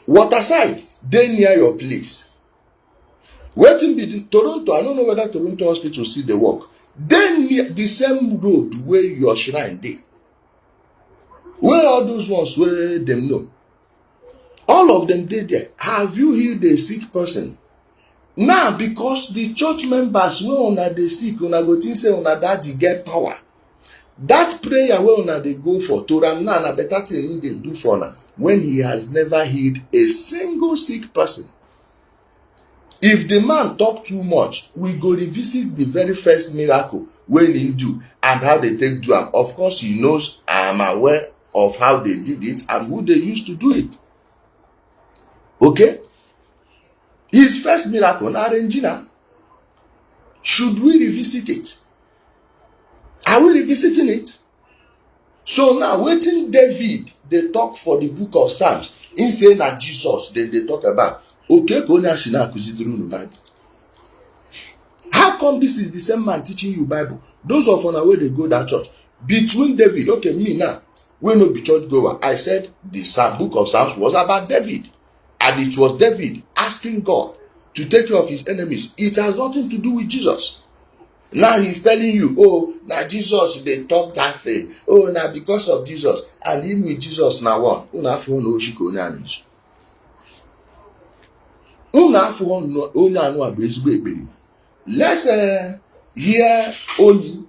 Waterside, they near your place. Waiting be Toronto, I don't know whether Toronto Hospital see the work. They near the same road where your shrine dey. Where all those ones where them know. All of them did there. Have you healed a sick person? Now, because the church members wey una dey sick, una go think say una daddy get power. That prayer wey una dey go for Torah now na better thing he dey do for una when he has never healed a single sick person. If the man talk too much, we go revisit the very first miracle wey he do and how they take do am. Of course, he knows I am aware of how they did it and who they used to do it. Okay? His first miracle, na Regina. Should we revisit it? Are we revisiting it? So now, waiting David, they talk for the book of Psalms. In saying that Jesus, then they talk about. Okay, how come this is the same man teaching you Bible? Those of on where they go that church. Between David, okay, me now, we no be church goer. I said the book of Psalms was about David. And it was David asking God to take care of his enemies. It has nothing to do with Jesus. Now he's telling you, oh, now Jesus, they talk that thing. Oh, now because of Jesus. And him with Jesus now one. Let's hear Oni.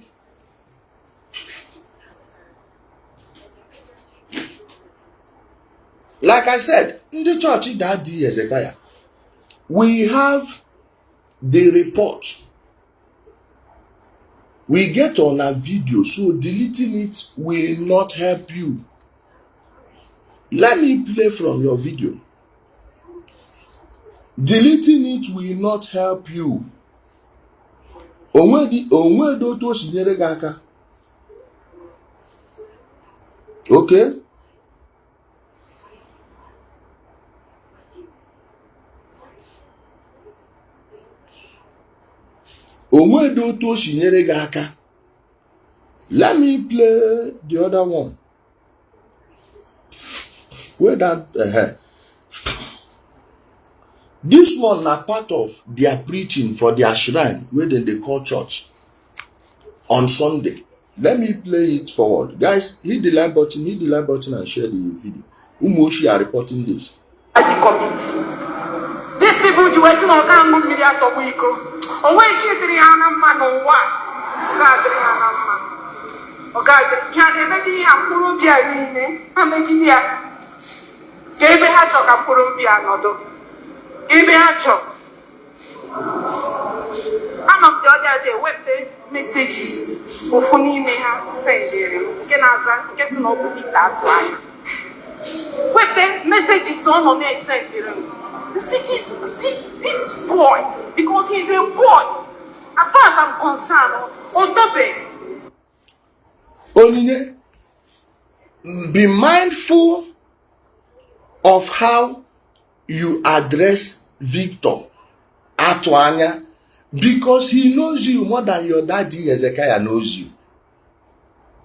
Like I said, in the church that day, Hezekiah, we have the report. We get on a video, so deleting it will not help you. Let me play from your video. Deleting it will not help you. Okay? Let me play the other one. Where that this one na part of their preaching for their shrine where they call church on Sunday. Let me play it forward. Guys, hit the like button, and share the video. Umoshi are reporting this. These people do wasting all kind of media to weeko. Oh, wait, Adriana man or what? Adriana man. Oh, God, you can't even be a Kurubia. I'm making here. ebe ha chọ ka mkpụrụ obi anọdụ ebe ha chọ anọ m dị ọdịa dị wepụta messages ofu n'ime ha sendịrị m nke na-aza nke si na ọ bụ Victor atụ anya wepụta messages ọ nọ na-esendịrị m this boy because he's a boy as far as I'm concerned o tobeghị. Onyinye, be mindful of how you address Victor Atuanya, because he knows you more than your daddy Hezekiah knows you.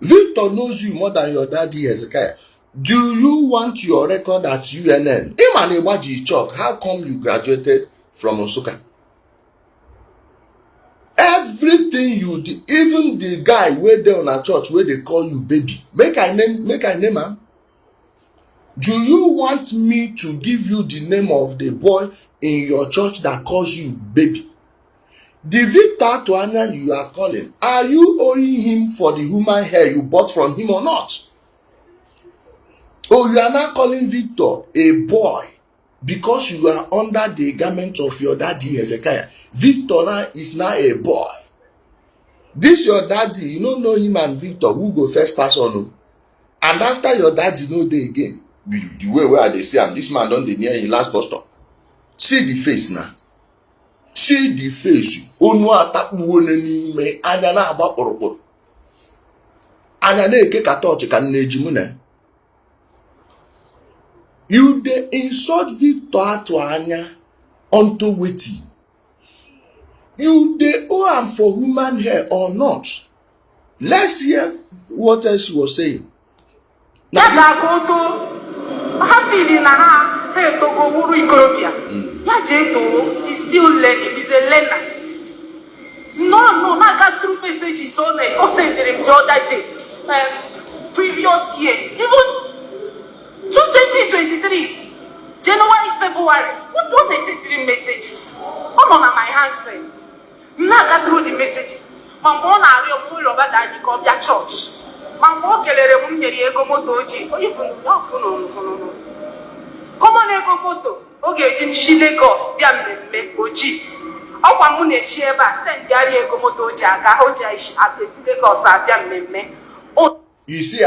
Victor knows you more than your daddy Hezekiah. Do you want your record at UNN? Iwaji Chok, how come you graduated from Nsukka? Everything you did, even the guy where they on a church where they call you baby, make I name him. Do you want me to give you the name of the boy in your church that calls you baby? The Victor Atuanya you are calling, are you owing him for the human hair you bought from him or not? Oh, you are not calling Victor a boy because you are under the garment of your daddy Hezekiah. Victor now is now a boy. This your daddy, you don't know him and Victor, who go first pass on him. And after your daddy no day again, the way where they say this man don't dey near him last bus stop. See the face now. See the face. Onu atakpuwo n'ime anya na agba kpọrọkpọrọ. Anya na eke ka touch ka nneji mu na. You dey insult Victor Atuanya unto wetin? You dey owe am for human hair or not? Let's hear what else he was saying. Ya ga-agoto ha fili na ha etogo wuru ikorobịa. Ya je to is still learning, is a learner. No, na got through messages on it. O send him the other day. Previous years, even 2023, January, February. What was they sending messages? I'm on my handset. Na got through the messages. Mambo na ari omu loba da di ko bia church. Mambo kelere mu nyeri ego moto oji. Oyi bunu ya funu. Komo na ego moto oge eji nshi Lagos bia mmemme oji. Ọkwa mu na eshi ebe a send ari ego moto oji aga oji apesi Lagos abia mmemme. You see,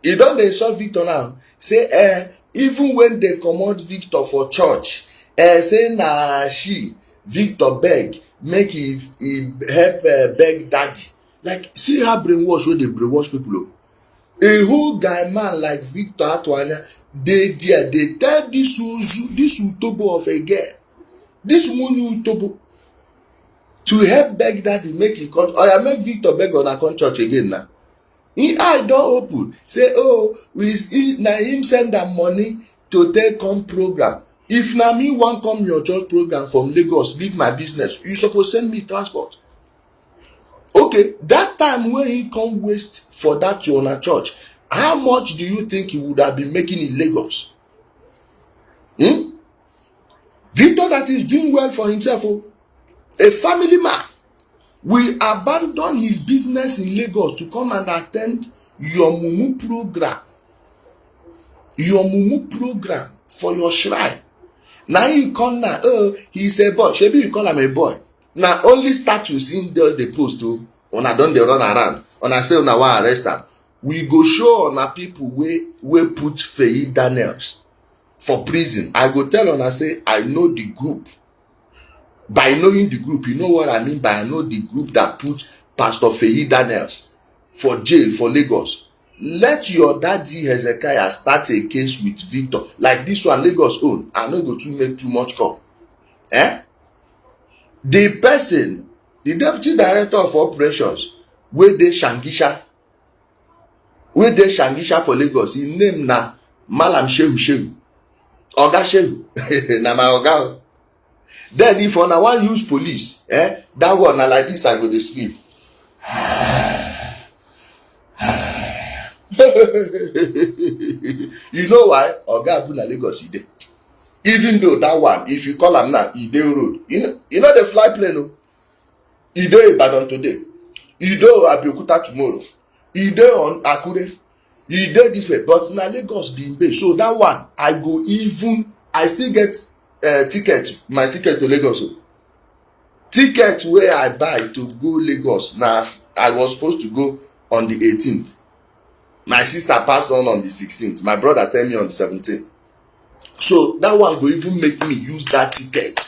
he don't insult Victor now. Say, even when they command Victor for church, say na she, Victor beg, make he help beg daddy. Like, see how brainwash where they brainwash people. A whole guy man like Victor Atuanya, they tell this utobo of a girl, this one utobo, to help beg daddy make he come. Or make Victor beg on a come church again now. He eye don open say, oh, na him send am money to take come program. If na me wan come your church program from Lagos, leave my business, you suppose send me transport. Okay, that time when he come waste for that your church, how much do you think he would have been making in Lagos? Victor that is doing well for himself, a family man, will abandon his business in Lagos to come and attend your mumu program. Your mumu program for your shrine. Now you come now, oh, he's a boy. Maybe you call him a boy. Now only status in the post to una don dey run around. Una say una wan arrest am. We go show una people wey put Feyi Daniels for prison. I go tell una say I know the group. By knowing the group, you know what I mean by I know the group that put Pastor Feyi Daniels for jail for Lagos. Let your daddy Hezekiah start a case with Victor. Like this one, Lagos own. I no go to make too much call. The person, the deputy director of operations, wey dey Shangisha for Lagos, his name na Malam Shehu. Oga Shehu. Na my oga. Then if una wan use police, that one na like this I go dey sleep. You know why? Oga Abu na Lagos e dey. Even though that one, if you call am now, e dey road. You know the fly plane o. E dey Ibadan today. E dey Abeokuta tomorrow. E dey on Akure. You did this way, but na Lagos being based. So that one, I still get ticket, my ticket to Lagos. Ticket where I buy to go Lagos. Now, I was supposed to go on the 18th. My sister passed on the 16th. My brother tell me on the 17th. So that one go even make me use that ticket.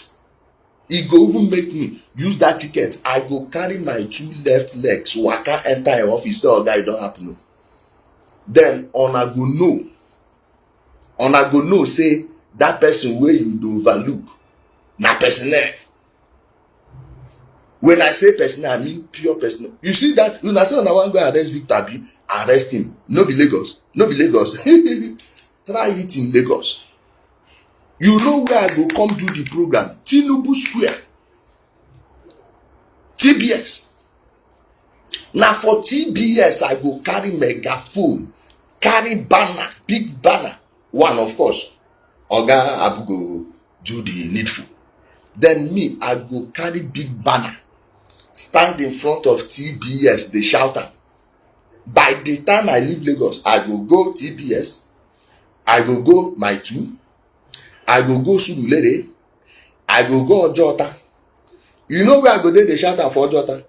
It go even make me use that ticket. I go carry my 2 left legs, waka enter an office, say, "Oga, it don't happen." Then una go know say that person where you do overlook na personnel. When I say personnel, I mean pure personnel. You see that when I say una wan go arrest Victor Abi, arrest him. No be Lagos. Try it in Lagos. You know where I go come do the program? Tinubu Square, TBS. Now for TBS, I go carry megaphone, carry banner, big banner. One, of course, Oga Abu go do the needful. Then me, I go carry big banner, stand in front of TBS, they shout am. By the time I leave Lagos, I go TBS, I go my 2, I go Surulere, I go Ojota. You know where I go there, they shout am for Ojota.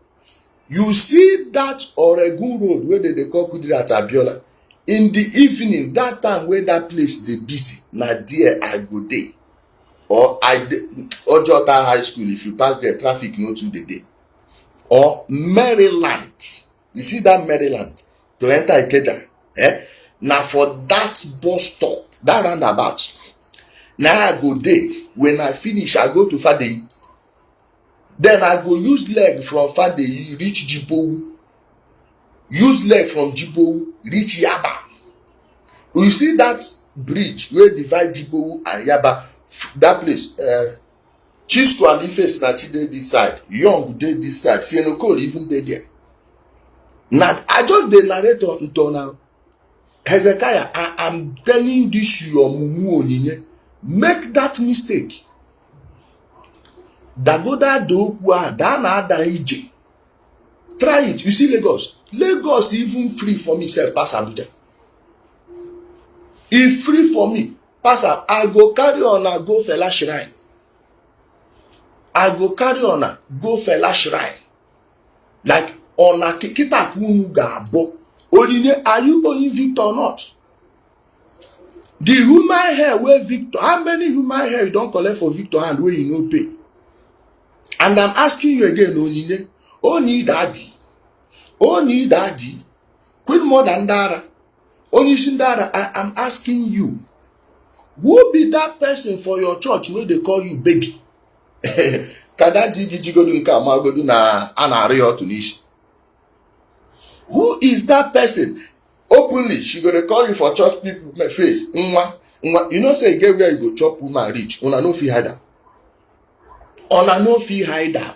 You see that Oregun road where they call Kudira at Abiola. In the evening, that time where that place they busy, na there I go there. Or Ojota High School, if you pass there, traffic no too dey. Or Maryland. You see that Maryland to enter Ikeja. Now for that bus stop, that roundabout. Now I go there. When I finish, I go to Fadeyi. Then I go use leg from Fadeyi reach Jibowu. Use leg from Jibowu reach Yaba. You see that bridge where divide Jibowu and Yaba, that place. Chisco and Ife na dey this side, Young dey this side, Sienokol even dey there. Now I just dey narrate until now. Hezekiah, I'm telling this your mumu onyinye. Make that mistake. Dagoda dokwa dana ada ije. Try it. You see Lagos. Lagos even free for me self pass Abuja. If free for me pass, I go carry on and go Fela Shrine. I go carry on and go Fela Shrine. Like on a kita kunu gabo. Odine, are you owing Victor or not? The human hair where Victor, how many human hair you don't collect for Victor hand where you no pay? And I'm asking you again, Onine, Oni daddy, quit more than Dara. Only Dara, I'm asking you, who be that person for your church where they call you baby? Who is that person? Openly, she gonna call you for church people my face. You know say get where you go chop woman reach. Una no fit hide am. Una no fit hide am.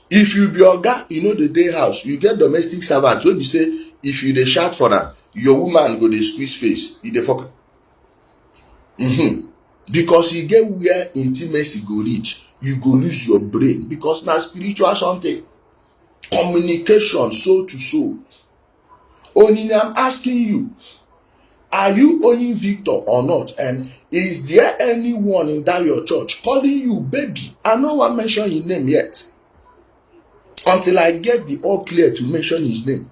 If you be oga, you know the day house, you get domestic servants wey be say if you dey shout for am, your woman go dey squeeze face. You dey fuck am. Because you get where intimacy go reach, you go lose your brain because na spiritual something. Communication soul to soul. Only I'm asking you, are you owning Victor or not? And is there anyone in that your church calling you baby? I no wan mention his name yet. Until I get the all clear to mention his name.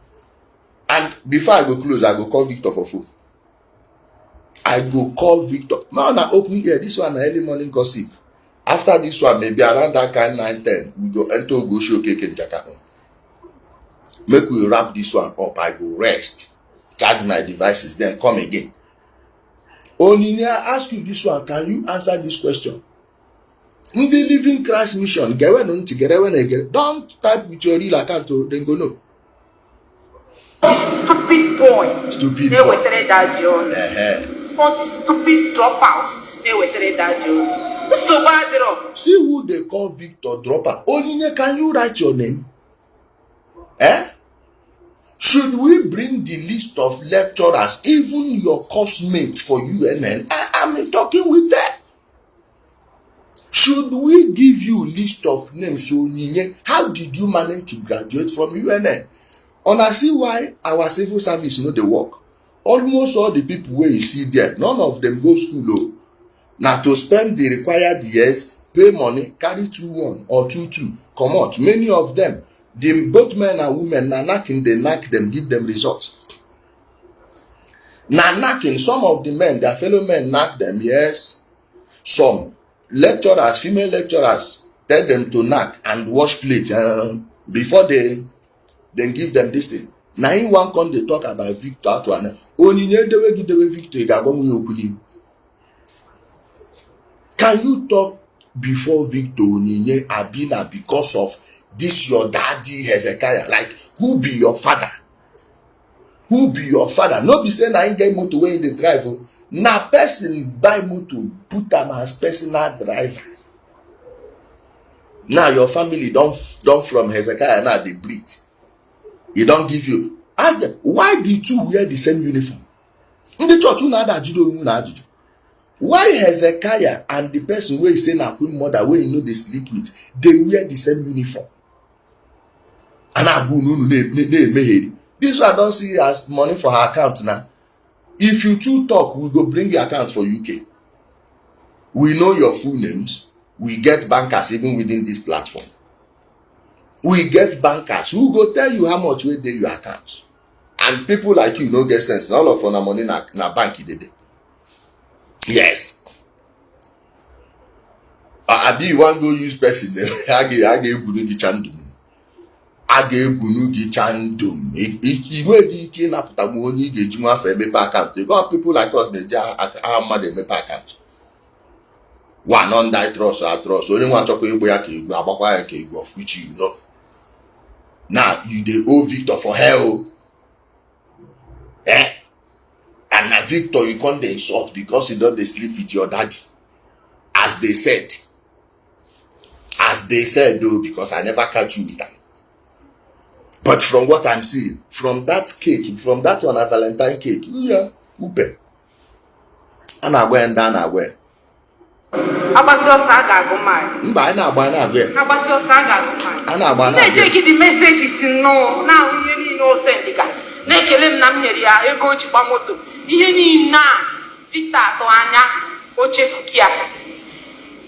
And before I go close, I go call Victor for phone. I go call Victor. Now na open here. This one na early morning gossip. After this one, maybe around that kind 9-10, we go enter go show cake in Jakarta. Make we wrap this one up. I go rest, charge my devices, then come again. Only I ask you this one. Can you answer this question? In the Living Christ Mission, don't type with your real account, then go no. Stupid boy. Stupid boy. All the stupid dropouts. So bad. See who they call Victor Dropper. Only can you write your name? Should we bring the list of lecturers, even your course mates for UNN? I'm talking with them. Should we give you a list of names? So, how did you manage to graduate from UNN? And I see why our civil service know the work. almost all the people where you see there, none of them go school though. Now to spend the required years, pay money, carry 2-1 or 2-2, come out. Many of them, both men and women, na knacking, they knack them, give them results. Now knacking, some of the men, their fellow men knack them, yes. Some lecturers, female lecturers, tell them to knack and wash plate before they give them this thing. Now in one come they talk about Victor to an Victor. Can you talk before Victor Onyinye Abina because of this your daddy Hezekiah? Like, who be your father? Who be your father? No be saying I get motor when they drive. Na person buy motor, put them as personal driver. Now your family don't from Hezekiah now they breed. He don't give you. Ask them, why the two wear the same uniform? In the church, why Hezekiah and the person where he say na queen mother where you know they sleep with, they wear the same uniform? And this one I don't see as money for her account now. If you two talk, we go bring your account for UK. We know your full names. We get bankers even within this platform. We get bankers who go tell you how much we dey your account. And people like you no get sense. All of our money na bank dey. Yes. Abi you wan go use person aga egwuru gị chandum. Aga egwuru gị chandum. Iwe dị ike napụta m onye ị ga-eji nwa afọ emepe account. You got people like us dey how mmadụ emepe account. One on that trust or trust. Only one chọkwa egbo ya ka egwu agbakwa ya ka egwu of which you know. Now you dey owe Victor for hell. And now Victor you can't insult because you don't dey sleep with your daddy. As they said though, because I never catch you with them. But from what I'm seeing, from that cake, from that one a Valentine cake, yeah, upe. And I went down away. Mba I na-agba na-agwa. Na-ejeki the messages no na ihe niile o send ka. Na-ekele m na m nyere ya ego chikwa moto. Ihe niile na Victor atọ anya o chefuki ya.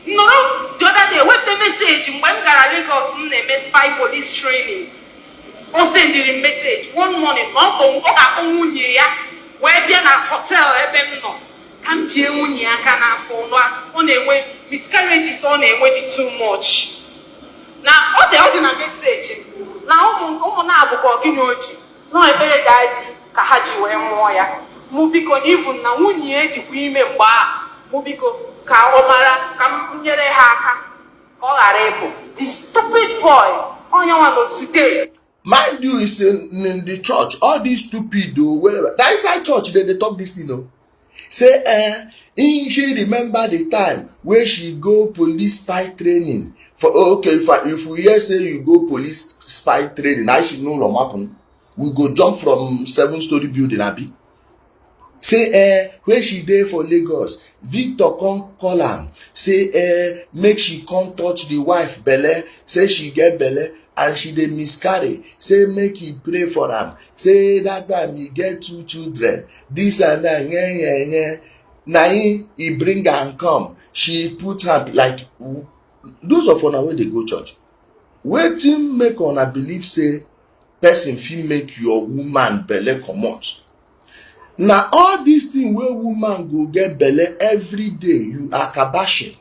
Nọrọ the other day with the message mgbe m gara Lagos m na-eme spy police training. O sendiri message one morning ọ ga-akpọ nwunye ya wee bịa na hotel ebe m nọ. Ka m bie nwunye aka n'afọ ọ na-enwe miscarriages ọ na-enwe dị too much. Na ọ dị na message na ụmụ na-abụkọ gịnị oji nọ ebere daji ka ha ji wee mụọ ya. Mụ biko even na nwunye ejikwa ime mgbe a mụ biko ka ọ mara ka m nyere ha aka ka ọ ghara ịpụ. The stupid boy onye nwa no today. Mind you, is in the church. All these stupid whatever. That inside church they talk this, you know. Say, she remember the time where she go police spy training. For okay, if we hear say you go police spy training, I should know what happen. We go jump from 7-story building, abi. Say, where she there for Lagos, Victor come call am. Say, make she come touch the wife belle. Say she get belle and she dey miscarry. Say make he pray for am. Say that time he get 2 children. This and that, yeah. Na he bring am come. She put am like those of una wey dey go church. Wetin make una believe say person fit make your woman belle comot? Now all these things where woman go get belle every day, you are kabashing.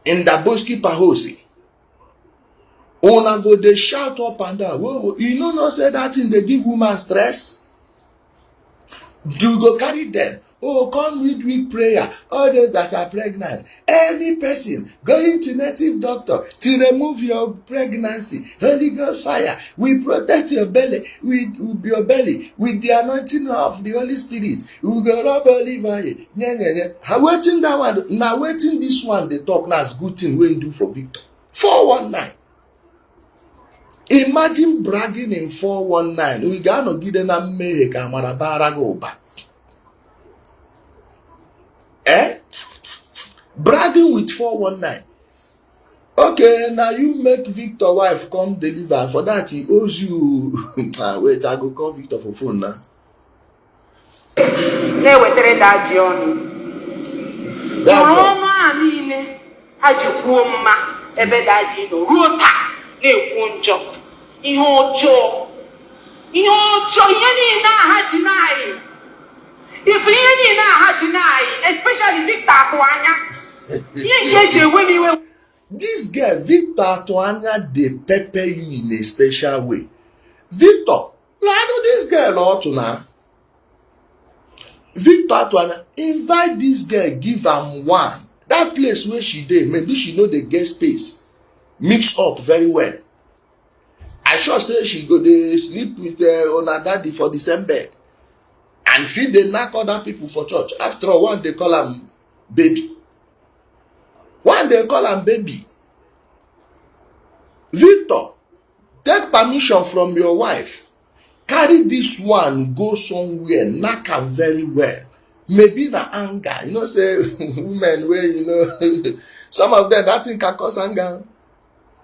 In the Boski Pahosi. Una go they shout up and down. Whoa, you know not say that thing they give woman stress. You go carry them. Oh, come with weak prayer. All those that are pregnant. Any person going to native doctor to remove your pregnancy. Holy Ghost fire. We protect your belly with your belly with the anointing of the Holy Spirit. We go rub olive oil. How waiting that one? Now waiting this one they talk now is good thing we do for Victor. 419. Imagine bragging in 419. We got no give them a me kamarabara go back. Bragging with 419. Okay, now you make Victor wife come deliver. For that he owes you. Wait, I go call Victor for phone now. na-ewetere daji ọnụ ọrụ ọnụ a niile ha ji kwuo mma ebe daji nọ ruo taa na-ekwu njọ ihe ọjọọ ihe niile ha ji n'anyị ife ihe niile ha ji n'anyị especially Victor Atụanya ihe nke eji ewe n'iwe. This girl Victor Atụanya dey pepper you in a special way. Victor, I know this girl ought to now. Victor Atụanya, invite this girl, give am one. That place where she dey, maybe she know the get space. Mix up very well. I sure say she go dey sleep with ona daddy for the same bed. And fit dey knack other people for church. After all, one dey call am baby. One dey call am baby. Victor, take permission from your wife. Carry this one, go somewhere, knack am very well. Maybe na anger. You know, say women where, you know, some of them, that thing can cause anger.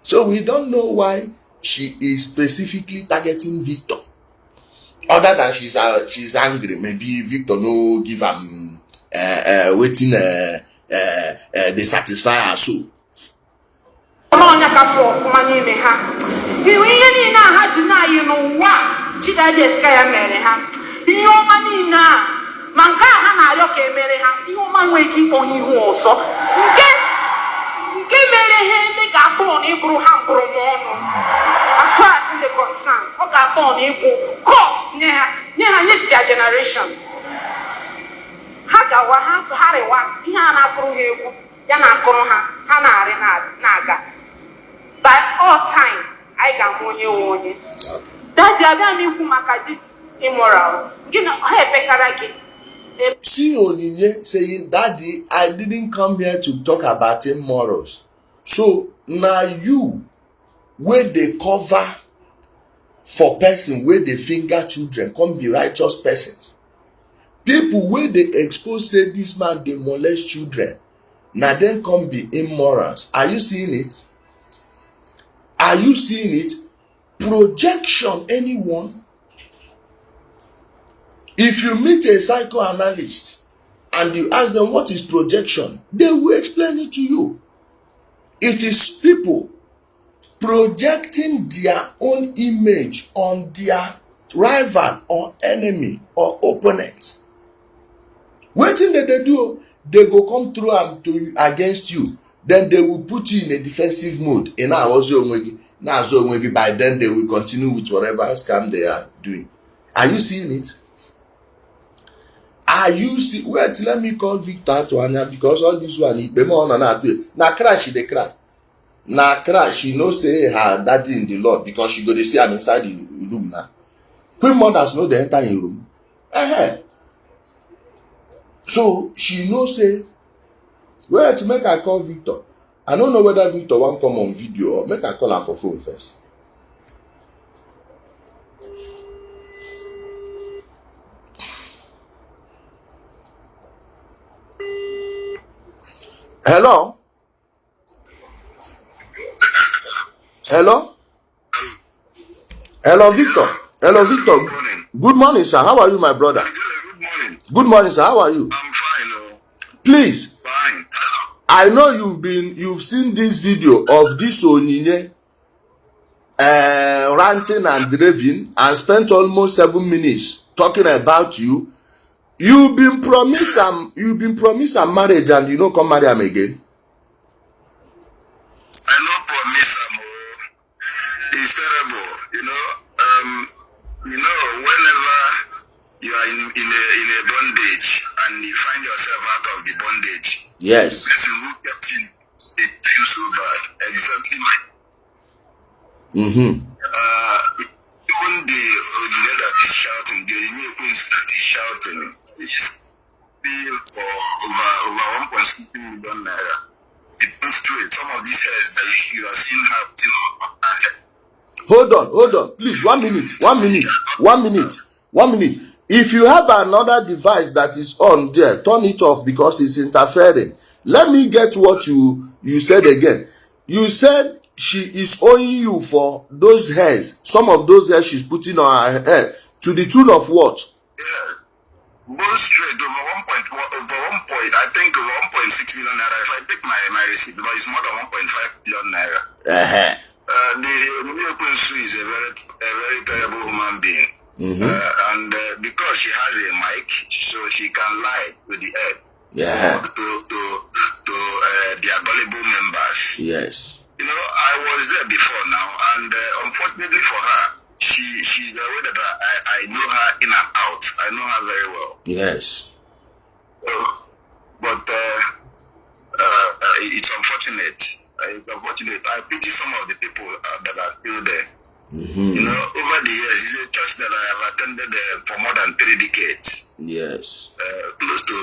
So we don't know why she is specifically targeting Victor. Other than she's angry. Maybe Victor no give am waiting they satisfy her soul. Chidadi eskaya mere ha ihe ọma niile a ma nke a ha na-arịọ ka emere ha ihe ọma nwee ike ịkpọ ihu ọzọ nke mere ha eme ga-atọ na ịbụrụ ha mkpụrụ n'ọnụ as far as the concern ọ ga-atọ na ịbụ cause nye ha nye their generation ha gawa ha rịwa ihe a na-akụrụ ha egwu ya na-akụrụ ha na-arị na-aga by all time anyị ga-ama onye nwe onye. Daddy, I don't know maka this immorals. See Onyinye saying, Daddy, I didn't come here to talk about immorals. So now you where they cover for person where they finger children come be righteous person. People where they expose say this man they molest children. Now then come be immorals. Are you seeing it? Are you seeing it? Projection, anyone? If you meet a psychoanalyst and you ask them what is projection, they will explain it to you. It is people projecting their own image on their rival or enemy or opponent. Wetin they do, they go come through and to against you. Then they will put you in a defensive mode. By then they will continue with whatever scam they are doing. Are you seeing it? Are you see? Wait, let me call Victor Atụanya because all this one na crash they cry. Na crash she know say her daddy in the Lord because she go to see am inside the room now. Queen mothers know they enter in room. So she know say, wait, make I call Victor. I don't know whether Victor won't come on video or make I call her for phone first. Hello? Hello? Hello, Victor. Hello, Victor. Good morning, sir. How are you, my brother? Good morning. Good morning, sir. How are you? I'm fine. Please. Fine. I know you've seen this video of this Onyinye ranting and raving and spent almost 7 minutes talking about you. You've been promised a marriage and you don't come marry him again. I no promise him. It's terrible, whenever you are in a bondage and you find yourself out of the bondage. Yes. Listen, who kept in, it feels so bad. Exactly. Even the Udele that is shouting, the new queens that is shouting, is being for over 1.6 million naira. It comes to it. Some of these hairs that you are seeing happening on her head. Hold on, please. 1 minute. If you have another device that is on there, turn it off because it's interfering. Let me get what you said again. You said she is owing you for those hairs. Some of those hairs she's putting on her hair to the tune of what? Yeah. Both straight over 1 point, I think over 1.6 million naira. If I take my receipt, but it's more than 1.5 billion naira. The Omenala is a very terrible human being. And because she has a mic, so she can lie to the head. To their gullible members. Yes. You know, I was there before now, and unfortunately for her, she's the way that I know her in and out. I know her very well. Yes. But it's unfortunate. It's unfortunate. I pity some of the people that are still there. You know, over the years, it's a church that I have attended for more than 3 decades. Yes. Close to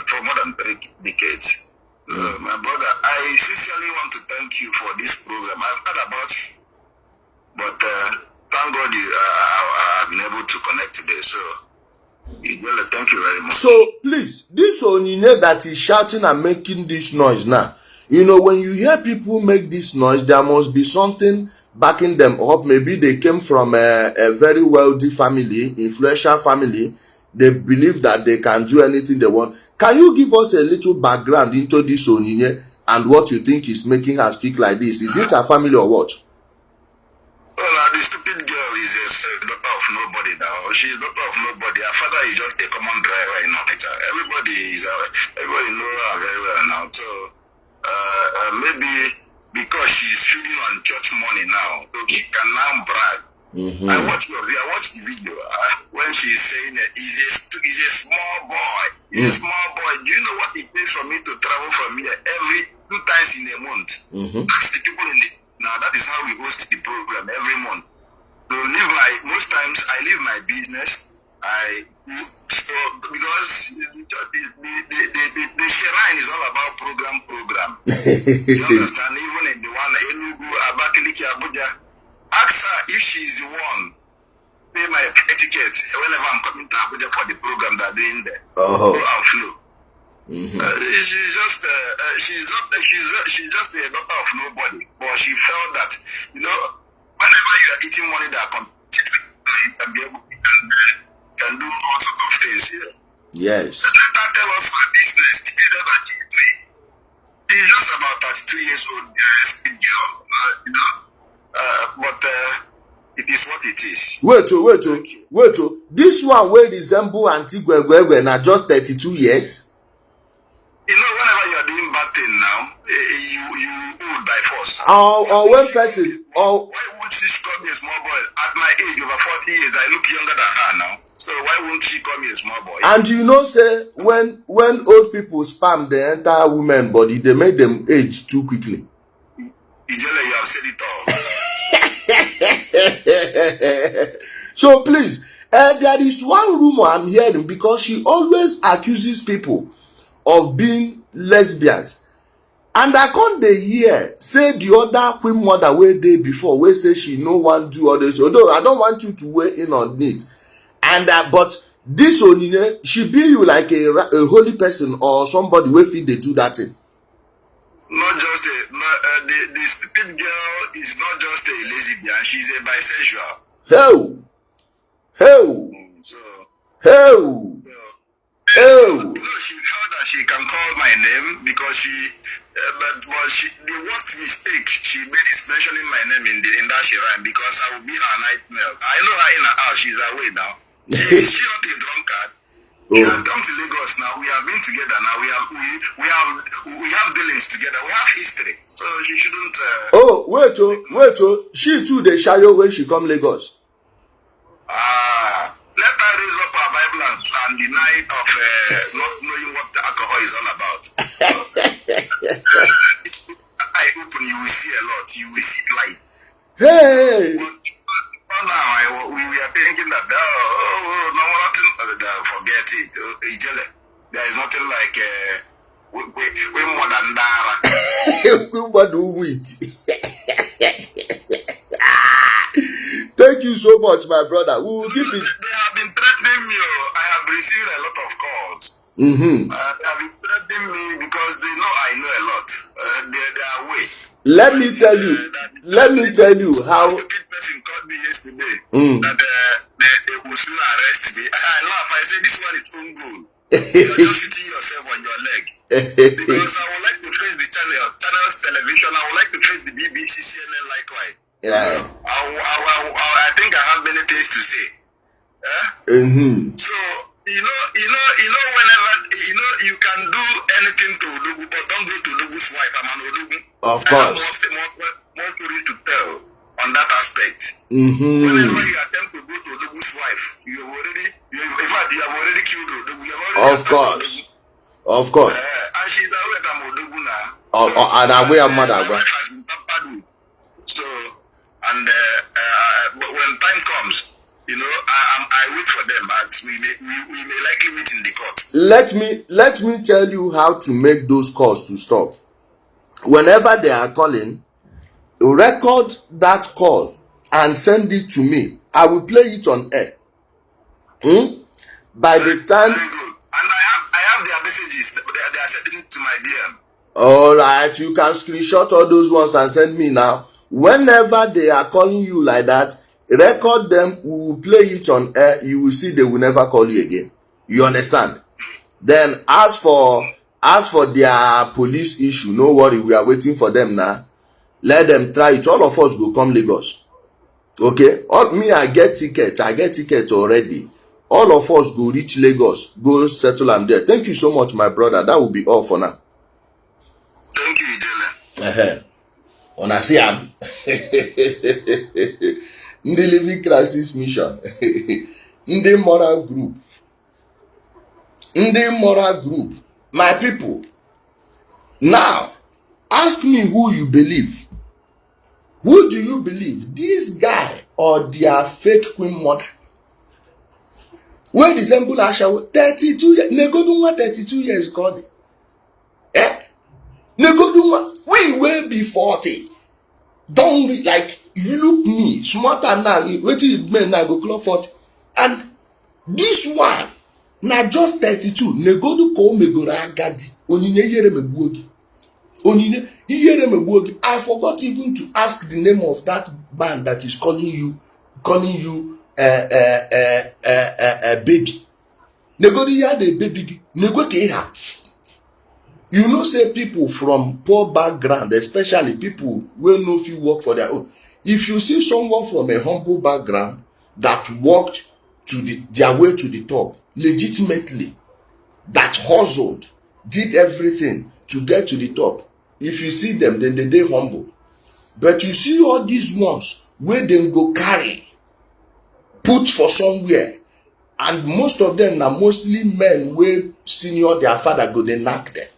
for more than 3 decades. My brother, I sincerely want to thank you for this program. I've heard about you, but thank God I've been able to connect today. So, Ijele, thank you very much. So, please, this Onyinye that is shouting and making this noise now, you know, when you hear people make this noise, there must be something backing them up. Maybe they came from a very wealthy family, influential family. They believe that they can do anything they want. Can you give us a little background into this Onyinye and what you think is making her speak like this? Is it her family or what? Well, the stupid girl is a daughter of nobody now. She's daughter of nobody. Her father is just a common driver in Africa. Everybody knows her very well now. So maybe because she's feeding on church money now, so she can now brag. I watched the video when she's saying he's a small boy. He's a small boy. Do you know what it takes for me to travel from here every 2 times in a month? Ask the people now. That is how we host the program every month. So most times I leave my business. Because the shrine is all about program. You understand? Even in the one Enugu, Abakaliki, Abuja. Ask her if she's the one pay my etiquette whenever I'm coming to Abuja for the program they're doing there. Go and flow. She's just a daughter of nobody, but she felt that, you know, whenever you are eating money that you can be able can do all sorts of things here. Yes. Let her tell us her business. She's just about 32 years old, girl, you know. But it is what it is. Wait. This one will resemble Antigua now just 32 years. You know, whenever you are doing bad thing now, you would by force. Or one person. Why would she call me a small boy? At my age, over 40 years, I look younger than her now. So why won't she call me a small boy? And you know, say when old people spam the entire woman body, they make them age too quickly. Ijele, you have said it all. So please, there is one rumor I'm hearing, because she always accuses people of being lesbians, and I can't hear say the other queen mother way day before we say she no one do all this. Although I don't want you to weigh in on it, and but this Onyinye, she be you like a holy person or somebody wey fit dey do that thing. Not just the stupid girl is not just a lesbian, she's a bisexual. No, she felt that she can call my name because the worst mistake she made is mentioning my name in that shrine, because I will be her nightmare. I know her in her house, she's away now. Is she not a drunkard? We have come to Lagos now. We have been together now. We have dealings together. We have history. So she shouldn't. Wait. She too dey shayo when she come Lagos. Let her raise up her Bible and deny of not knowing what alcohol is all about. I open, you will see a lot. You will see light. Hey. But now we are thinking that no, nothing. Forget it. Ijele, there is nothing like we more than Dara. Thank you so much, my brother. We will keep it. They have been threatening me. I have received a lot of calls. They have been threatening me because they know I know a lot. They are away. Let me tell you how. A stupid person called me yesterday that they will soon arrest me. I laugh. I say, this one is own goal. You're just hitting yourself on your leg. Because I would like to trace the channels television. I would like to trace the BBC, CNN, likewise. Yeah. I think I have many things to say. So whenever you can do anything to Odogu, but don't go to Odogu's wife. I'm an Odogu. Of I have course. more stories to tell on that aspect. Whenever you attempt to go to Odogu's wife, in fact, you have already killed Odogu. Of course. Of course. And she's aware that I'm Odogu now. And aware of mother. My wife has been tampered with. So, but when time comes, I wait for them, but we may likely meet in the court. Let me tell you how to make those calls to stop. Whenever they are calling, record that call and send it to me. I will play it on air. By the time. Very good. And I have their messages. They are sending it to my DM. All right, you can screenshot all those ones and send me now. Whenever they are calling you like that, record them. We will play it on air. You will see they will never call you again. You understand? Then as for their police issue, no worry, we are waiting for them now. Let them try it. All of us go come Lagos. Okay? I get ticket already. All of us go reach Lagos, go settle am there. Thank you so much, my brother. That will be all for now. Thank you, Ijele. Una see am. Ndi Living Crisis Mission. Ndi Moral Group. My people. Now, ask me who you believe. Who do you believe? This guy or their fake queen mother? Wey resemble Asha 32 years. Negodunwa 32 years called. Negodunwa, we will be 40. Don't be like you look me smarter now. Wetin men now go clock 40. And this one na just 32. Negodu ko megoro agadi. Onyinye yere megbuogi. I forgot even to ask the name of that band that is calling you baby. Negodi ya the baby. Nego ke ha. You know, say people from poor background, especially people wey no fit work for their own. If you see someone from a humble background that worked their way to the top legitimately, that hustled, did everything to get to the top. If you see them, then they humble. But you see all these ones where they go carry, put for somewhere, and most of them are mostly men where senior their father go, they knock them.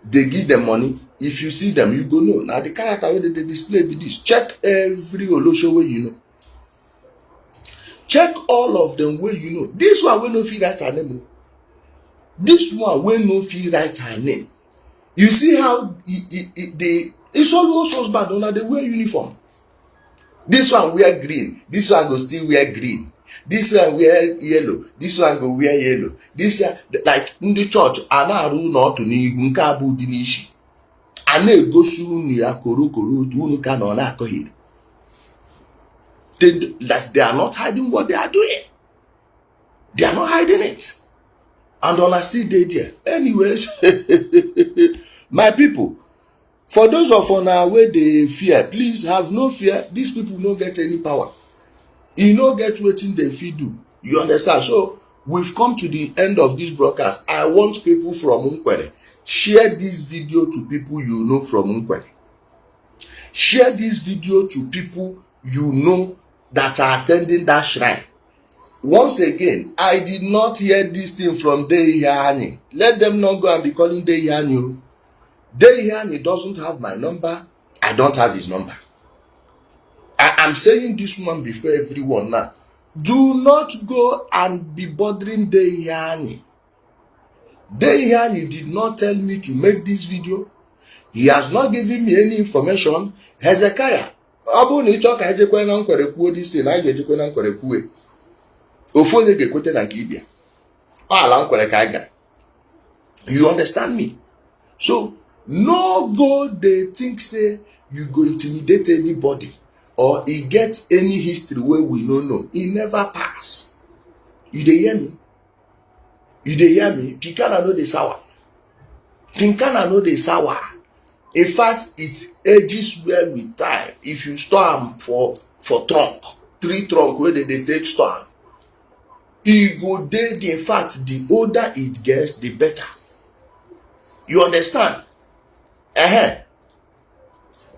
They give them money. If you see them, you go know. Now the character where they display be this. Check every Olosho way you know. Check all of them where you know. This one will no fit write her name. This one will no fit write her name. You see how it's almost husband owner, they wear uniform. This one wear green. This one go still wear green. This one wear yellow. This one go wear yellow. This like in the church, anaru not to ni nkabu di Ishi. Ane go suru ni akoro unu ka no na akohid. They are not hiding what they are doing. They are not hiding it. And on still dey there. Anyways, my people, for those of una where they fear, please have no fear. These people no get any power. You no get wetin they fit do. You understand? So we've come to the end of this broadcast. I want people from Nkwere, share this video to people you know from Nkwere. Share this video to people you know that are attending that shrine. Once again, I did not hear this thing from Deihani. Let them not go and be calling Deihani. Deihani doesn't have my number. I don't have his number. I am saying this one before everyone now. Do not go and be bothering Deihani. Deihani did not tell me to make this video. He has not given me any information. Hezekiah, abu ni choka ejekwe na nkwere kwuo this thing, I ejekwe na nkwere kwuo. Ofonye gekwete na nkibia. Ala nkwere ka aga. You understand me? So no go they think say you go intimidate anybody. or e get any history wey we no know, e never pass. You dey hear me? You dey hear me? Pinkana no dey sour. Pinkana no dey sour. In fact, it ages well with time. If you store am for trunk, 3 trunk wey dey take store am, e go dey there. In fact, the older it gets, the better. You understand?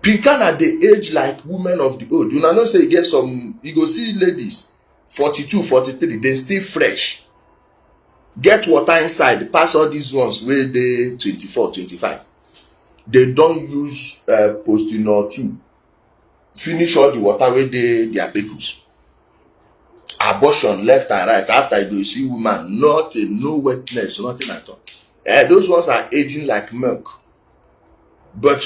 Pinkana dey age like women of the old. Una know say e get some, you go see ladies 42, 43, they still fresh. Get water inside, pass all these ones wey dey 24, 25. They don use postinor 2 finish all the water wey dey their pickles. Abortion left and right. After you go see woman, nothing, no wetness, nothing at all. Those ones are aging like milk. But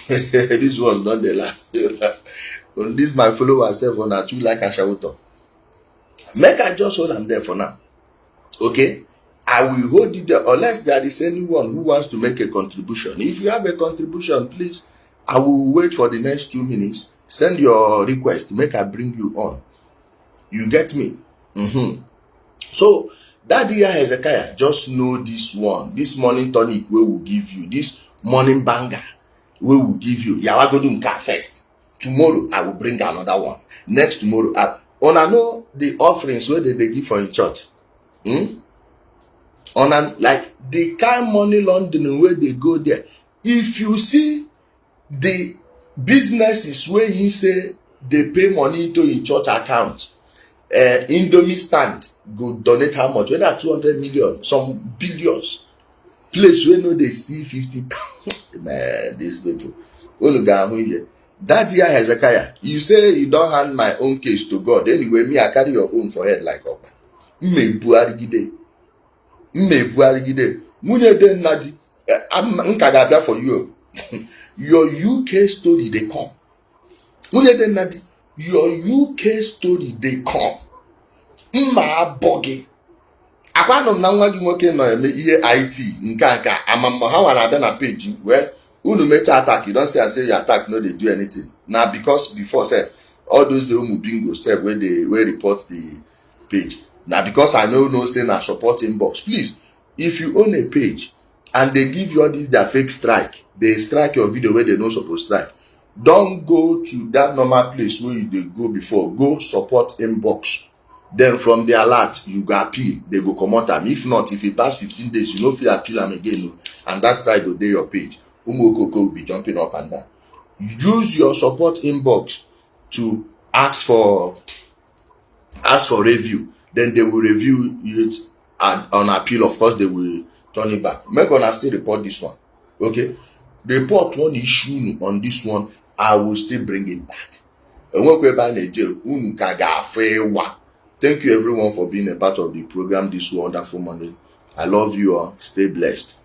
these ones don't dey lie. On this my followers self on a 2 like ashawuto. Make I just hold them there for now. Okay? I will hold it there unless there is anyone who wants to make a contribution. If you have a contribution, please, I will wait for the next 2 minutes. Send your request. Make I bring you on. You get me? So, that year Hezekiah, just know this one. This morning tonic we will give you. This morning banger we will give you. Yawagodunka first. Tomorrow, I will bring another one. Next tomorrow, I know the offerings where they give for in church. Like the kind money London where they go there. If you see the businesses where he say they pay money into a church account, Indomie stand go donate how much? Whether 200 million, some billions. Place where no they see 50. Man, these people. That year Hezekiah, you say you don't hand my own case to God. Anyway, me I carry your own for head like Awka. Munye den nadi. Nkagabia for you. Your UK story they come. Munye den nadi. Your UK story they come. Mma bogi. Akwa na nwa gi nwoke no eme ihe IT nka amamma ha wana abia na page where unu mecha attack, you don't say and say your attack no dey do anything. Now because before say all those umu bingo say where they report the page. Now because I know say na support inbox. Please, if you own a page and they give you all this their fake strike, they strike your video where they no supposed strike. Don't go to that normal place where you dey go before. Go support inbox. Then from the alert, you go appeal. They go come out them. If not, if it pass 15 days, you no fit appeal them again. And that strike go dey your page. Umokoko will be jumping up and down. Use your support inbox to ask for review. Then they will review it on appeal. Of course, they will turn it back. Make una still report this one. Okay? Report one issue on this one. I will still bring it back. Thank you everyone for being a part of the program this wonderful morning. I love you all. Stay blessed.